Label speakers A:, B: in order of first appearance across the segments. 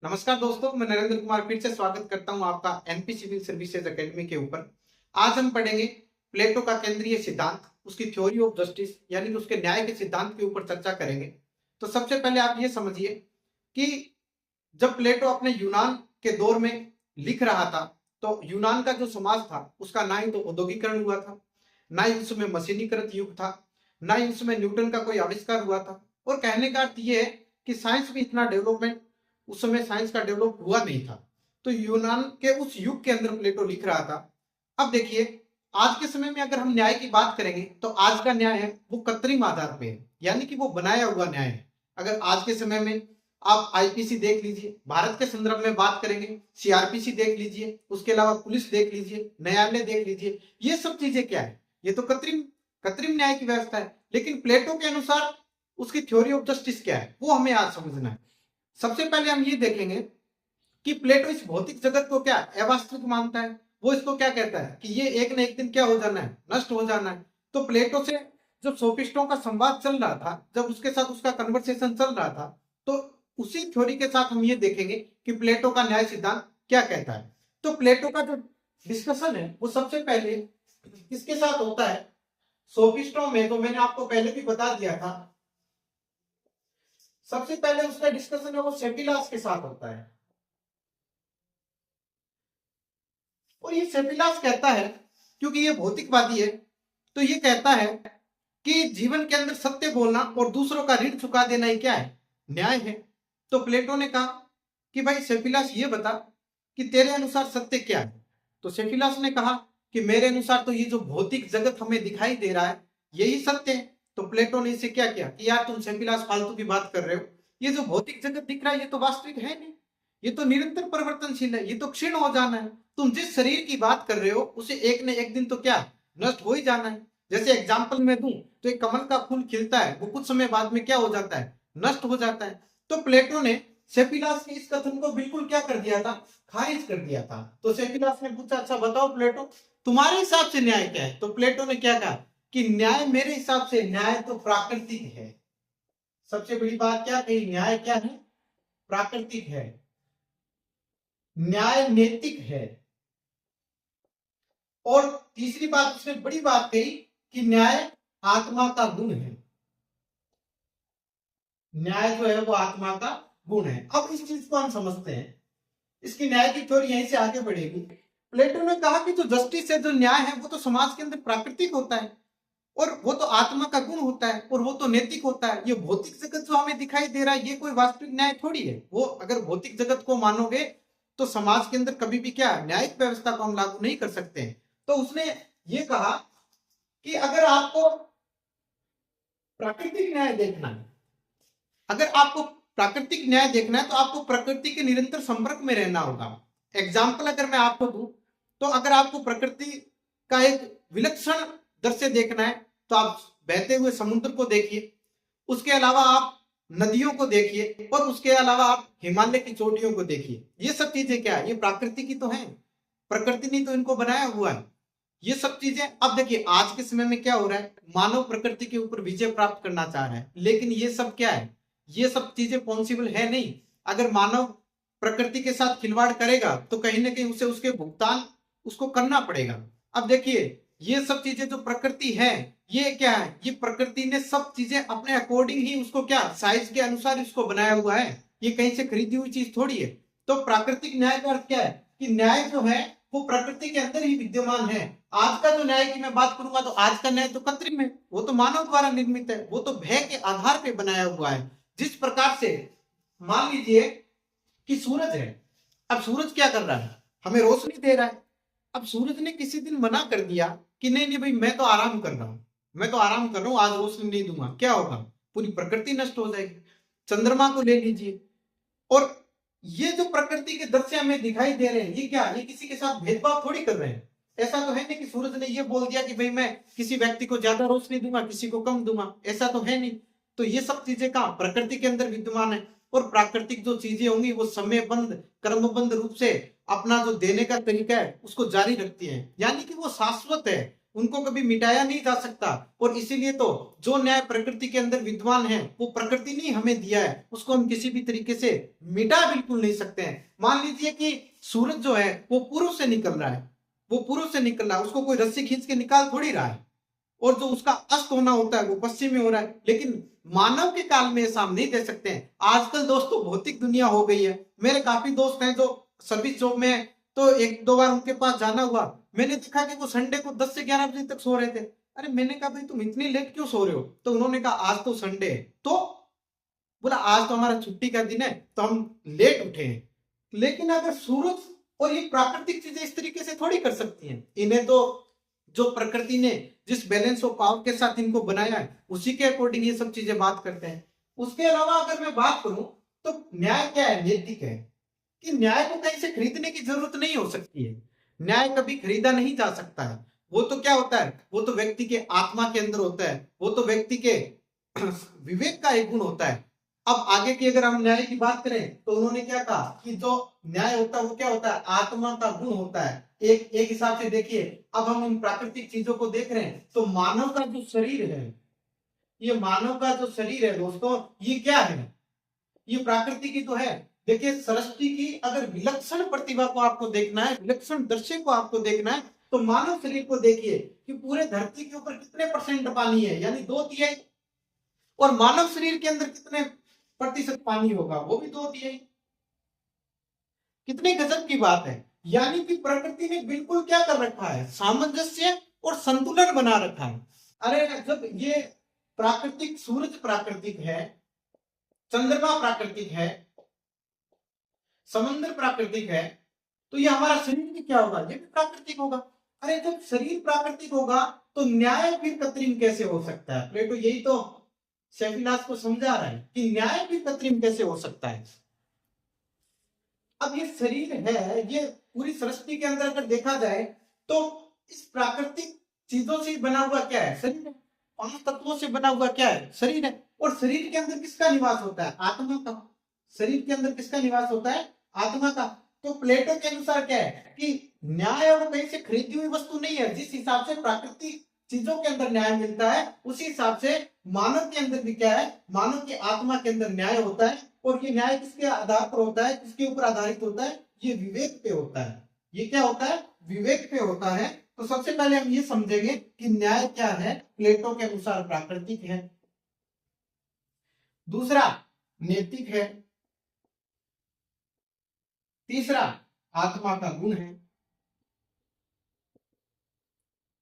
A: नमस्कार दोस्तों, मैं नरेंद्र कुमार फिर से स्वागत करता हूं आपका एनपी सिविल सर्विसेज एकेडमी के ऊपर। आज हम पढ़ेंगे प्लेटो का केंद्रीय सिद्धांत, उसकी थ्योरी ऑफ जस्टिस यानी कि उसके न्याय के सिद्धांत के ऊपर चर्चा करेंगे। तो सबसे पहले आप ये समझिए कि जब प्लेटो अपने यूनान के दौर में लिख रहा था तो यूनान का जो समाज था उसका ना ही तो औद्योगिकरण हुआ था, ना ही उसमें मशीनीकृत युग था, ना ही उसमें न्यूटन का कोई आविष्कार हुआ था। और कहने का अर्थ ये है कि साइंस भी इतना डेवलपमेंट उस समय साइंस का डेवलप हुआ नहीं था। तो यूनान के उस युग के अंदर प्लेटो लिख रहा था। अब देखिए, आज के समय में अगर हम न्याय की बात करेंगे तो आज का न्याय है वो कृत्रिम आधार पे है, यानी कि वो बनाया हुआ न्याय है। अगर आज के समय में आप आईपीसी देख लीजिए, भारत के संदर्भ में बात करेंगे सीआरपीसी देख लीजिए, उसके अलावा पुलिस देख लीजिए, न्यायालय देख लीजिए, ये सब चीजें क्या है? ये तो कृत्रिम कृत्रिम न्याय की व्यवस्था है। लेकिन प्लेटो के अनुसार उसकी थ्योरी ऑफ जस्टिस क्या है वो हमें आज समझना है। सबसे पहले हम ये देखेंगे कि प्लेटो इस भौतिक जगत को क्या अवास्तविक मानता है। वो इसको क्या कहता है कि ये एक न एक दिन क्या हो जाना है, नष्ट हो जाना है। तो प्लेटो से जब सोफिस्टों का संवाद चल रहा था, जब उसके साथ उसका कन्वर्सेशन चल रहा था, तो उसी थ्योरी के साथ हम ये देखेंगे कि प्लेटो का न्याय सिद्धांत क्या कहता है। तो प्लेटो का जो डिस्कशन है वो सबसे पहले किसके साथ होता है? सोफिस्टों में। तो मैंने आपको पहले भी बता दिया था, सबसे पहले उसका डिस्कशन है वो सेपिलास के साथ होता है। और ये सेपिलास कहता है, क्योंकि ये भौतिकवादी है, तो ये कहता है कि जीवन के अंदर सत्य बोलना और दूसरों का ऋण चुका देना ही क्या है? न्याय है। तो प्लेटो ने कहा कि भाई सेपिलास ये बता कि तेरे अनुसार सत्य क्या है। तो सेपिलास ने कहा कि मेरे अनुसार तो ये जो भौतिक जगत हमें दिखाई दे रहा है यही सत्य है। तो प्लेटो ने इसे क्या किया कि यार तुम सेपिलास फालतू की बात कर रहे हो, ये जो भौतिक जगत दिख रहा है ये तो वास्तविक है नहीं, ये तो निरंतर परिवर्तनशील है, ये तो क्षीण हो जाना है। तुम जिस शरीर की बात कर रहे हो उसे एक न एक दिन तो क्या नष्ट हो ही जाना है। जैसे एग्जाम्पल में दूं तो एक कमल का फूल खिलता है, वो कुछ समय बाद में क्या हो जाता है? नष्ट हो जाता है। तो प्लेटो ने सेपिलास के इस कथन को बिल्कुल क्या कर दिया था? खारिज कर दिया था। तो सेपिलास ने पूछा, अच्छा बताओ प्लेटो, तुम्हारे हिसाब से न्याय क्या है? तो प्लेटो ने क्या कहा कि न्याय मेरे हिसाब से न्याय तो प्राकृतिक है। सबसे बड़ी बात क्या कही? न्याय क्या है? प्राकृतिक है। न्याय नैतिक है। और तीसरी बात उसने बड़ी बात कही कि न्याय आत्मा का गुण है। न्याय जो है वो आत्मा का गुण है। अब इस चीज को हम समझते हैं, इसकी न्याय की थ्योरी यहीं से आगे बढ़ेगी। प्लेटो ने कहा कि जो जस्टिस है, जो न्याय है, वो तो समाज के अंदर प्राकृतिक होता है और वो तो आत्मा का गुण होता है और वो तो नैतिक होता है। ये भौतिक जगत जो हमें दिखाई दे रहा है ये कोई वास्तविक न्याय थोड़ी है। वो अगर भौतिक जगत को मानोगे तो समाज के अंदर कभी भी क्या न्यायिक व्यवस्था को हम लागू नहीं कर सकते हैं। तो उसने ये कहा कि अगर आपको प्राकृतिक न्याय देखना है, अगर आपको प्राकृतिक न्याय देखना है तो आपको प्रकृति के निरंतर संपर्क में रहना होगा। एग्जाम्पल अगर मैं आपको दूं तो अगर आपको प्रकृति का एक विलक्षण दृश्य देखना है तो आप बहते हुए समुद्र को देखिए, उसके अलावा आप नदियों को देखिए और उसके अलावा आप हिमालय की चोटियों को देखिए। ये सब चीजें क्या है? ये प्राकृति की तो है, प्रकृति ने तो इनको बनाया हुआ है ये सब चीजें। अब देखिए आज के समय में क्या हो रहा है, मानव प्रकृति के ऊपर विजय प्राप्त करना चाह रहा है, लेकिन ये सब क्या है? ये सब चीजें पॉसिबल है नहीं। अगर मानव प्रकृति के साथ खिलवाड़ करेगा तो कहीं ना कहीं उसे उसके भुगतान उसको करना पड़ेगा। अब देखिए ये सब चीजें जो प्रकृति है ये क्या है? ये प्रकृति ने सब चीजें अपने अकॉर्डिंग ही उसको क्या साइज के अनुसार इसको बनाया हुआ है, ये कहीं से खरीदी हुई चीज थोड़ी है। तो प्राकृतिक न्याय का अर्थ क्या है कि न्याय जो है वो प्रकृति के अंदर ही विद्यमान है। आज का जो न्याय की मैं बात करूंगा तो आज का न्याय तो कृत्रिम है, वो तो मानव द्वारा निर्मित है, वो तो भय के आधार पर बनाया हुआ है। जिस प्रकार से मान लीजिए कि सूरज है, अब सूरज क्या कर रहा है? हमें रोशनी दे रहा है। अब सूरज ने किसी दिन मना कर दिया कि नहीं नहीं भाई मैं तो आराम कर रहा हूं, मैं तो आराम कर रहा हूं, आज रोशनी नहीं दूंगा, क्या होगा? पूरी प्रकृति नष्ट हो जाएगी। चंद्रमा को ले लीजिए, और ये जो प्रकृति के दृश्य हमें दिखाई दे रहे हैं ये क्या, ये किसी के साथ भेदभाव थोड़ी कर रहे हैं। ऐसा तो है नहीं कि सूरज ने ये बोल दिया कि भाई मैं किसी व्यक्ति को ज्यादा रोशनी दूंगा किसी को कम दूंगा, ऐसा तो है नहीं। तो ये सब चीजें कहाँ प्रकृति के अंदर विद्यमान है। और प्राकृतिक जो चीजें होंगी वो समयबद्ध कर्मबद्ध रूप से अपना जो देने का तरीका है उसको जारी रखती है, यानी कि वो शाश्वत है। उनको कभी मिटाया नहीं जा सकता। और इसीलिए तो जो न्याय प्रकृति के अंदर विद्वान है वो प्रकृति ने हमें दिया है, उसको हम किसी भी तरीके से मिटा बिल्कुल नहीं सकते हैं। मान लीजिए कि सूरज जो है वो पूर्व से निकल रहा है, वो पूर्व से निकल रहा है, उसको कोई रस्सी खींच के निकाल थोड़ी रहा है, और जो उसका अस्त होना होता है वो पश्चिम में हो रहा है। लेकिन मानव के काल में ऐसा हम नहीं दे सकते हैं। आजकल दोस्तों भौतिक दुनिया हो गई है। मेरे काफी दोस्त हैं जो सर्विस जॉब में है, तो एक दो बार उनके पास जाना हुआ, मैंने देखा कि वो संडे को 10 से 11 बजे तक सो रहे थे। अरे मैंने कहा भाई तुम इतनी लेट क्यों सो रहे हो? तो उन्होंने कहा आज तो संडे है। तो बोला आज तो हमारा छुट्टी का दिन है तो हम लेट उठे हैं। लेकिन अगर सूरज और ये प्राकृतिक चीजें इस तरीके से थोड़ी कर सकती हैं, इन्हें तो जो प्रकृति ने जिस बैलेंस ऑफ पावर के साथ इनको बनाया है उसी के अकॉर्डिंग ये सब चीजें बात करते हैं। उसके अलावा अगर मैं बात करूं तो न्याय क्या है, नैतिक है कि न्याय को कहीं से खरीदने की जरूरत नहीं हो सकती है। न्याय कभी खरीदा नहीं जा सकता है। वो तो क्या होता है, वो तो व्यक्ति के आत्मा के अंदर होता है, वो तो व्यक्ति के विवेक का एक गुण होता है। अब आगे की अगर हम न्याय की बात करें तो उन्होंने क्या कहा कि जो न्याय होता है वो क्या होता है, आत्मा का गुण होता है। एक हिसाब से देखिए, अब हम इन प्राकृतिक चीजों को देख रहे हैं तो मानव का जो शरीर है, ये मानव का जो शरीर है दोस्तों, ये क्या है, ये प्रकृति की तो है। देखिए सृष्टि की अगर विलक्षण प्रतिभा को आपको देखना है, विलक्षण दृश्य को आपको देखना है, तो मानव शरीर को देखिए कि पूरे धरती के ऊपर कितने परसेंट पानी है, यानी 2/3। और मानव शरीर के अंदर कितने प्रतिशत पानी होगा, वो भी 2/3। कितनी गजब की बात है। यानी कि प्रकृति ने बिल्कुल क्या कर रखा है, सामंजस्य और संतुलन बना रखा है। अरे जब ये प्राकृतिक, सूरज प्राकृतिक है, चंद्रमा प्राकृतिक है, समुद्र प्राकृतिक है, तो ये हमारा शरीर भी क्या होगा, ये भी प्राकृतिक होगा। अरे जब शरीर प्राकृतिक होगा तो न्याय फिर कृत्रिम कैसे हो सकता है? प्लेटो यही तो सेफिलास को समझा रहा है कि न्याय भी कृत्रिम कैसे हो सकता है। अब ये शरीर है, ये पूरी सृष्टि के अंदर अगर देखा जाए तो इस प्राकृतिक चीजों से बना हुआ क्या है, शरीर है। 5 तत्वों से बना हुआ क्या है, शरीर है। और शरीर के अंदर किसका निवास होता है, आत्मा का। शरीर के अंदर किसका निवास होता है, आत्मा का। तो प्लेटो के अनुसार क्या है कि न्याय और कहीं से खरीदी हुई वस्तु नहीं है। जिस हिसाब से प्राकृतिक चीजों के अंदर न्याय मिलता है उसी हिसाब से मानव के अंदर भी क्या है, मानव की आत्मा के अंदर न्याय होता है। और ये न्याय किसके आधार पर होता है, किसके ऊपर आधारित होता है, ये विवेक पे होता है। ये क्या होता है, विवेक पे होता है। तो सबसे पहले हम ये समझेंगे कि न्याय क्या है, प्लेटो के अनुसार प्राकृतिक है, दूसरा नैतिक है, तीसरा आत्मा का गुण है।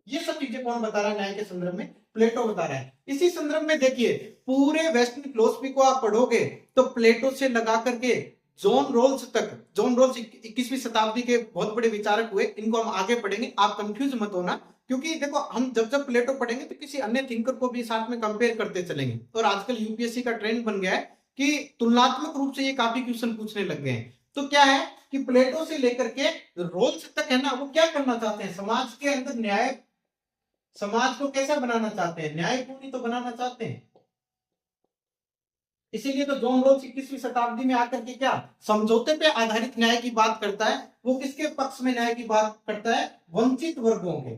A: ये सब चीजें कौन बता रहा है न्याय के संदर्भ में, प्लेटो बता रहा है। इसी संदर्भ में देखिए पूरे वेस्टर्न फिलोसफी को आप पढ़ोगे तो प्लेटो से लगा करके जॉन रोल्स तक, जॉन रोल्स 21वीं शताब्दी के बहुत बड़े विचारक हुए, इनको हम आगे पढ़ेंगे, आप कंफ्यूज मत होना। क्योंकि देखो हम जब जब प्लेटो पढ़ेंगे तो किसी अन्य थिंकर को भी साथ में कंपेयर करते चलेंगे। और आजकल यूपीएससी का ट्रेंड बन गया है कि तुलनात्मक रूप से ये काफी क्वेश्चन पूछने लग गए हैं। तो क्या है कि प्लेटो से लेकर के रोल्स तक है ना, वो क्या करना चाहते हैं, समाज के अंदर न्याय, समाज को कैसा बनाना चाहते हैं, न्यायपूर्ण तो बनाना चाहते हैं। इसीलिए तो जॉन रोल्स 21वीं शताब्दी में आकर के क्या समझौते पे आधारित न्याय की बात करता है। वो किसके पक्ष में न्याय की बात करता है, वंचित वर्गों के।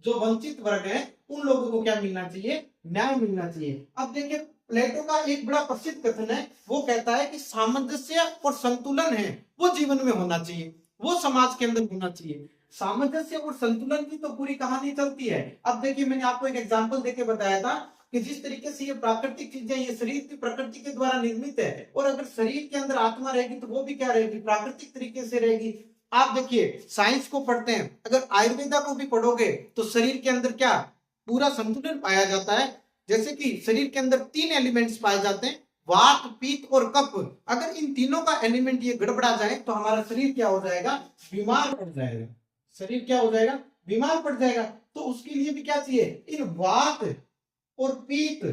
A: जो वंचित वर्ग है उन लोगों को क्या मिलना चाहिए, न्याय मिलना चाहिए। अब देखिए प्लेटो का एक बड़ा प्रसिद्ध कथन है, वो कहता है कि सामंजस्य और संतुलन है वो जीवन में होना चाहिए, वो समाज के अंदर होना चाहिए। सामंजस्य और संतुलन की तो पूरी कहानी चलती है। अब देखिए मैंने आपको एक एग्जांपल देके बताया था कि जिस तरीके से ये प्राकृतिक चीजें, ये शरीर की प्रकृति के द्वारा निर्मित है, और अगर शरीर के अंदर आत्मा रहेगी तो वो भी क्या रहेगी, प्राकृतिक तरीके से रहेगी। आप देखिए साइंस को पढ़ते हैं, अगर आयुर्वेदा को भी पढ़ोगे तो शरीर के अंदर क्या पूरा संतुलन पाया जाता है। जैसे कि शरीर के अंदर 3 एलिमेंट्स पाए जाते हैं, वात, पित्त और कफ। अगर इन तीनों का एलिमेंट ये गड़बड़ा जाए तो हमारा शरीर क्या हो जाएगा, बीमार पड़ जाएगा। शरीर क्या हो जाएगा, बीमार पड़ जाएगा। तो उसके लिए भी क्या चाहिए, इन वात और पित्त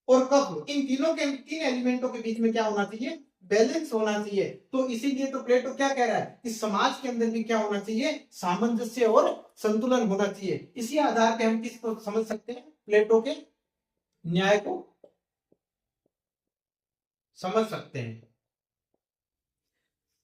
A: और कफ, इन तीनों के 3 एलिमेंटों के बीच में क्या होना चाहिए, बैलेंस होना चाहिए। तो इसीलिए तो प्लेटो क्या कह रहा है कि समाज के अंदर भी क्या होना चाहिए, सामंजस्य और संतुलन होना चाहिए। इसी आधार पे हम किसको समझ सकते हैं, प्लेटो के न्याय को समझ सकते हैं।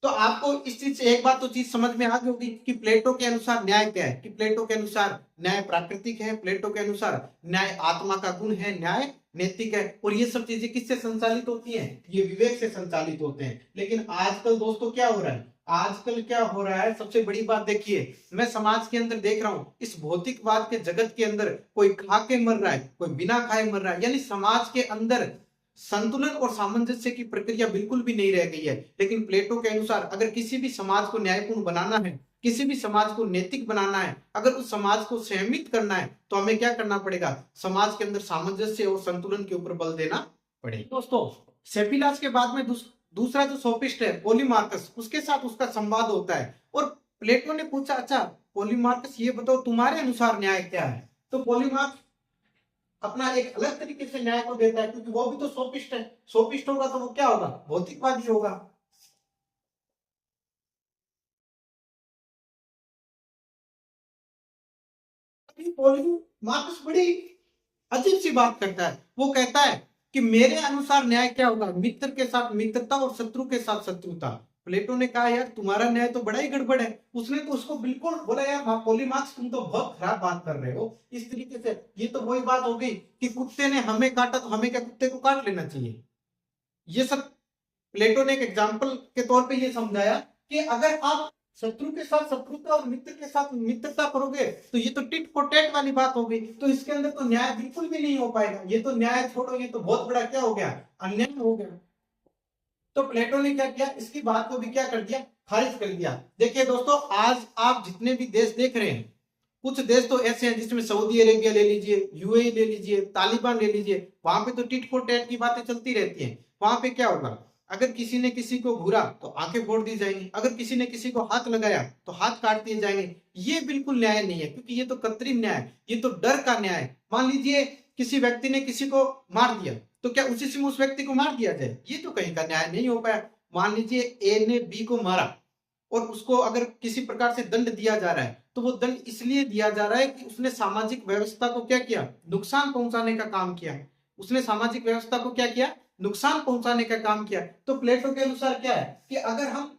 A: तो आपको इस चीज से एक बात तो चीज समझ में आ गई होगी कि प्लेटो के अनुसार न्याय क्या है, कि प्लेटो के अनुसार न्याय प्राकृतिक है, प्लेटो के अनुसार न्याय आत्मा का गुण है, न्याय नैतिक है। और ये सब चीजें किससे संचालित होती हैं? ये विवेक से संचालित होते हैं। लेकिन आजकल दोस्तों क्या हो रहा है, आजकल क्या हो रहा है, सबसे बड़ी बात देखिए, मैं समाज के अंदर देख रहा हूं, इस भौतिकवाद के जगत के अंदर कोई खा के मर रहा है, कोई बिना खाए मर रहा है। यानी समाज के अंदर संतुलन और सामंजस्य की प्रक्रिया बिल्कुल भी नहीं रह गई है। लेकिन प्लेटो के अनुसार अगर किसी भी समाज को न्यायपूर्ण बनाना है, किसी भी समाज को नैतिक बनाना है, अगर उस समाज को संयमित करना है, तो हमें क्या करना पड़ेगा? समाज के अंदर सामंजस्य और संतुलन के ऊपर बल देना पड़ेगा। दोस्तों, सेपिलास के बाद में दूसरा जो सोफिस्ट है पॉलीमार्कस, उसके साथ उसका संवाद होता है और प्लेटो ने पूछा, अच्छा पॉलीमार्कस ये बताओ तुम्हारे अनुसार न्याय क्या है? तो पॉलीमार्कस अपना एक अलग तरीके से न्याय को देता है, क्योंकि वो भी तो सोफिस्ट है। सोफिस्ट होगा तो वो क्या होगा? भौतिकवादी होगा। मार्कस बड़ी अजीब सी बात करता है। वो कहता है कि मेरे अनुसार न्याय क्या होगा? मित्र के साथ मित्रता और शत्रु के साथ शत्रुता। प्लेटो ने कहा यार तुम्हारा न्याय तो बड़ा ही गड़बड़ है। उसने तो उसको बिल्कुल बोला यार हाँ पॉलीमार्क्स तुम तो बहुत खराब बात कर रहे हो इस तरीके से। ये तो वही बात हो गई कि कुत्ते ने हमें काटा तो हमें क्या कुत्ते को काट लेना चाहिए। ये सब प्लेटो ने एक एग्जाम्पल के तौर पे ये समझाया कि अगर आप शत्रु के साथ शत्रुता और मित्र के साथ मित्रता करोगे तो ये तो टिट फॉर टैट वाली बात हो गई। तो इसके अंदर तो न्याय बिल्कुल भी नहीं हो पाएगा। ये तो न्याय छोड़ो, ये तो बहुत बड़ा क्या हो गया? अन्याय हो गया। तो प्लेटो ने क्या किया? इसकी बात को भी क्या कर दिया? खारिज कर दिया। देखिए दोस्तों, आज आप जितने भी देश देख रहे हैं, कुछ देश तो ऐसे हैं जिसमें सऊदी अरेबिया ले लीजिए, यूएई ले लीजिए, तालिबान ले लीजिए, वहां पे तो टिट फॉर टैट की बातें चलती रहती हैं। वहां पे क्या होगा? अगर किसी ने किसी को घूरा तो आंखें फोड़ दी जाएंगी, अगर किसी ने किसी को हाथ लगाया तो हाथ काट दिए जाएंगे। ये बिल्कुल न्याय नहीं है, क्योंकि ये तो कृत्रिम न्याय है, ये तो डर का न्याय है। मान लीजिए किसी व्यक्ति ने किसी को मार दिया, तो क्या उसी से उस व्यक्ति को मार दिया जाए? ये तो कहीं का न्याय नहीं हो पाया। मान लीजिए ए ने बी को मारा और उसको अगर किसी प्रकार से दंड दिया जा रहा है, तो वो दंड इसलिए दिया जा रहा है कि उसने सामाजिक व्यवस्था को क्या किया? नुकसान पहुंचाने का काम किया। उसने सामाजिक व्यवस्था को क्या किया? नुकसान पहुंचाने का काम किया। तो प्लेटो के अनुसार क्या है कि अगर हम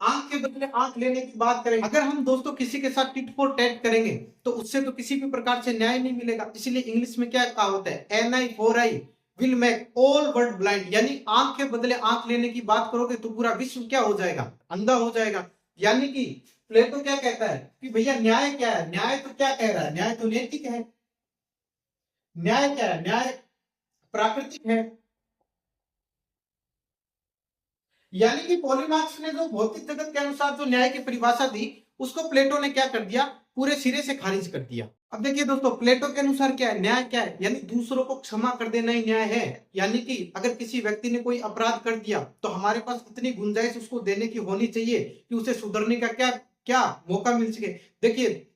A: आंख के बदले आंख लेने की बात करें, अगर हम दोस्तों किसी के साथ टिट फॉर टैट करेंगे तो उससे तो किसी भी प्रकार से न्याय नहीं मिलेगा। इसलिए इंग्लिश में क्या कहा होता है? An eye for eye will make all world blind. यानी आंख के बदले आंख लेने की बात करोगे तो पूरा विश्व क्या हो जाएगा? अंधा हो जाएगा। यानी कि प्लेटो क्या कहता है कि भैया न्याय क्या है? न्याय तो क्या कह रहा है? न्याय तो नैतिक है। न्याय क्या है? न्याय प्राकृतिक है। यानी कि पॉलीमार्क्स ने जो भौतिक जगत के अनुसार जो न्याय की परिभाषा दी, उसको प्लेटो ने क्या कर दिया? पूरे सिरे से खारिज कर दिया। अब देखिए दोस्तों, प्लेटो के अनुसार क्या है? न्याय क्या है? यानी दूसरों को क्षमा कर देना ही न्याय है। यानी कि अगर किसी व्यक्ति ने कोई अपराध कर दिया तो हमारे पास इतनी गुंजाइश उसको देने की होनी चाहिए कि उसे सुधरने का क्या क्या मौका मिल सके। देखिए,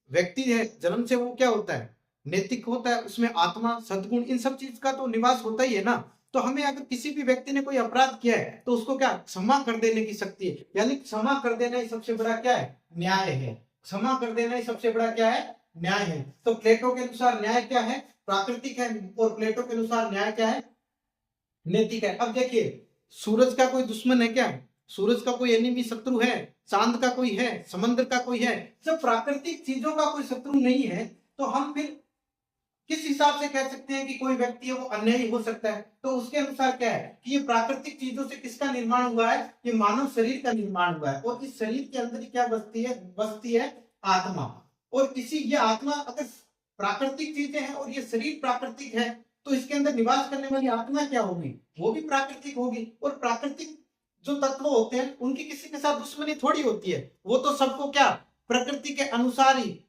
A: व्यक्ति है जन्म से वो क्या होता है? नैतिक होता है, उसमें आत्मा सद्गुण इन सब चीज का तो निवास होता ही है ना। तो हमें अगर किसी भी व्यक्ति ने कोई अपराध किया है तो उसको क्या क्षमा कर देने की शक्ति है। यानी क्षमा कर देना ही सबसे बड़ा क्या है? न्याय है। क्षमा कर देना ही सबसे बड़ा क्या है? न्याय है। तो प्लेटो के अनुसार न्याय क्या है? प्राकृतिक है। और प्लेटो के अनुसार न्याय क्या है? नैतिक है। अब देखिए, सूरज का कोई दुश्मन है क्या? सूरज का कोई एनिमी शत्रु है? चांद का कोई है? समंदर का कोई है? जब प्राकृतिक चीजों का कोई शत्रु नहीं है तो हम फिर किस हिसाब से कह सकते हैं कि कोई व्यक्ति है वो अन्यायी हो सकता है? तो उसके अनुसार क्या है कि ये प्राकृतिक चीजों से किसका निर्माण हुआ है? ये मानव शरीर का निर्माण हुआ है। और इस शरीर के अंदर ही क्या बसती है? बसती है आत्मा। और इसी ये आत्मा अगर प्राकृतिक चीजें हैं और ये शरीर प्राकृतिक है, तो इसके अंदर निवास करने वाली आत्मा क्या होगी? वो भी प्राकृतिक होगी। और प्राकृतिक जो तत्व होते हैं उनकी किसी के साथ दुश्मनी थोड़ी होती है। वो तो सबको क्या प्रकृति के अनुसार ही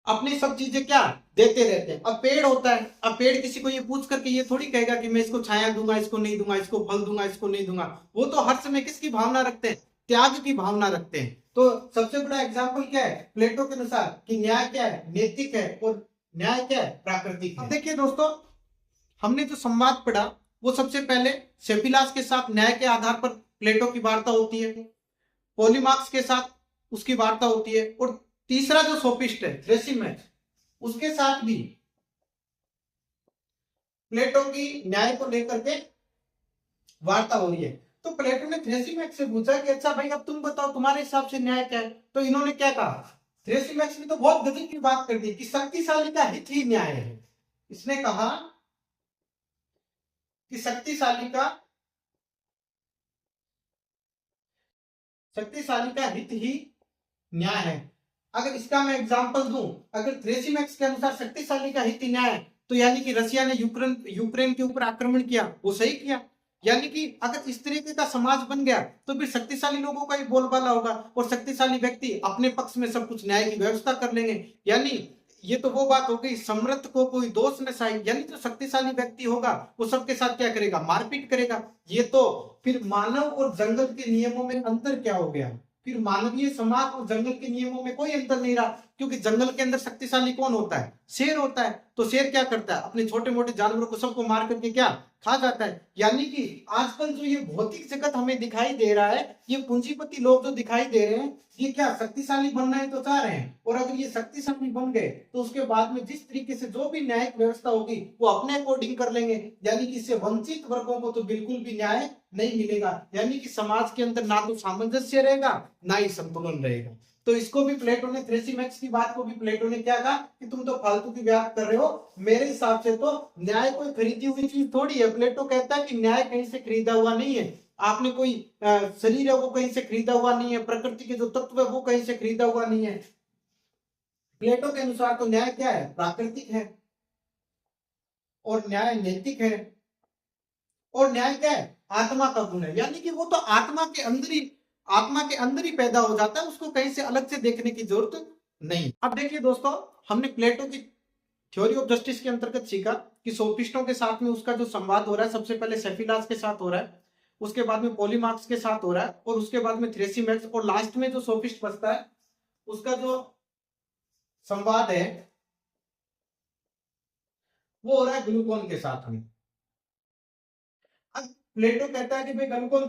A: अपनी सब चीजें क्या देते रहते हैं। अब पेड़ होता है, अब पेड़ किसी को ये पूछ करके ये थोड़ी कहेगा कि मैं इसको छाया दूंगा, इसको नहीं दूंगा, इसको फल दूंगा, इसको नहीं दूंगा। वो तो हर समय किसकी भावना रखते हैं? त्याग की भावना रखते हैं। तो सबसे बड़ा एग्जाम्पल क्या है प्लेटो के अनुसार कि न्याय क्या है? नैतिक है। और न्याय क्या है? प्राकृतिक है। अब देखिए दोस्तों, हमने जो संवाद पढ़ा वो सबसे पहले सेफिलास के साथ न्याय के आधार पर प्लेटो की वार्ता होती है, पॉलीमार्क्स के साथ उसकी वार्ता होती है, और तीसरा जो सोफिस्ट है थ्रेसिमेस, उसके साथ भी प्लेटो की न्याय को लेकर के वार्ता हो रही है। तो प्लेटो ने थ्रेसिमैक्स से पूछा कि अच्छा भाई अब तुम बताओ तुम्हारे हिसाब से न्याय क्या है। तो इन्होंने क्या कहा, थ्रेसिमैक्स ने तो बहुत गजब की बात कर दी कि शक्तिशाली का हित ही न्याय है। इसने कहा कि शक्तिशाली का हित ही न्याय है। अगर इसका मैं एग्जांपल दूं, अगर थ्रेसिमैक्स के अनुसार शक्तिशाली का हित ही न्याय है, तो यानी कि रशिया ने यूक्रेन के ऊपर आक्रमण किया, वो सही किया। यानी कि अगर इस तरीके का समाज बन गया तो फिर शक्तिशाली लोगों का ही बोलबाला होगा और शक्तिशाली व्यक्ति अपने पक्ष में सब कुछ न्याय की व्यवस्था कर लेंगे। यानी ये तो वो बात हो गई, समृद्ध को कोई दोष न साई, यानी जो शक्तिशाली व्यक्ति होगा वो सबके साथ क्या करेगा, मारपीट करेगा। ये तो फिर मानव और जंगल के नियमों में अंतर क्या हो गया, फिर मानवीय समाज और जंगल के नियमों में कोई अंतर नहीं रहा, क्योंकि जंगल के अंदर शक्तिशाली कौन होता है, शेर होता है। तो शेर क्या करता है, अपने छोटे मोटे जानवरों को सबको मार करके क्या खा जाता है। यानी कि आजकल जो ये भौतिक जगत हमें दिखाई दे रहा है, ये पूंजीपति लोग जो दिखाई दे रहे हैं, ये क्या शक्तिशाली बनना ही तो चाह रहे हैं। और अगर ये शक्तिशाली बन गए तो उसके बाद में जिस तरीके से जो भी न्यायिक व्यवस्था होगी वो अपने अकॉर्डिंग कर लेंगे। यानी कि इससे वंचित वर्गों को तो बिल्कुल भी न्याय नहीं मिलेगा। यानी कि समाज के अंदर ना तो सामंजस्य रहेगा ना ही संतुलन रहेगा। तो इसको भी प्लेटो ने, थ्रेसिमैक्स की बात को भी प्लेटो ने क्या कहा कि तुम तो फालतू की बात कर रहे हो, मेरे हिसाब से तो न्याय कोई खरीदी हुई चीज थोड़ी है। प्लेटो कहता है कि न्याय कहीं से खरीदा हुआ नहीं है, आपने कोई शरीर है वो कहीं से खरीदा हुआ नहीं है, प्रकृति के जो तत्व है वो कहीं से खरीदा हुआ नहीं है। प्लेटो के अनुसार तो न्याय क्या है, प्राकृतिक है, और न्याय नैतिक है, और न्याय क्या है, आत्मा का गुण है। यानी कि वो तो आत्मा के अंदर ही पैदा हो जाता है, उसको कहीं से अलग से देखने की जरूरत नहीं। अब देखिए दोस्तों, हमने प्लेटो की थ्योरी ऑफ जस्टिस के अंतर्गत सीखा कि सोफिस्टों के साथ में उसका जो संवाद हो रहा है, सबसे पहले सेफिलास के साथ हो रहा है, उसके बाद में पॉलीमार्क्स के साथ हो रहा है, और उसके बाद में थ्रेसिमैक्स, और लास्ट में जो सोफिस्ट बचता है उसका जो संवाद है वो हो रहा है ग्लूकोन के साथ में। अब प्लेटो कहता है कि भाई ग्लूकोन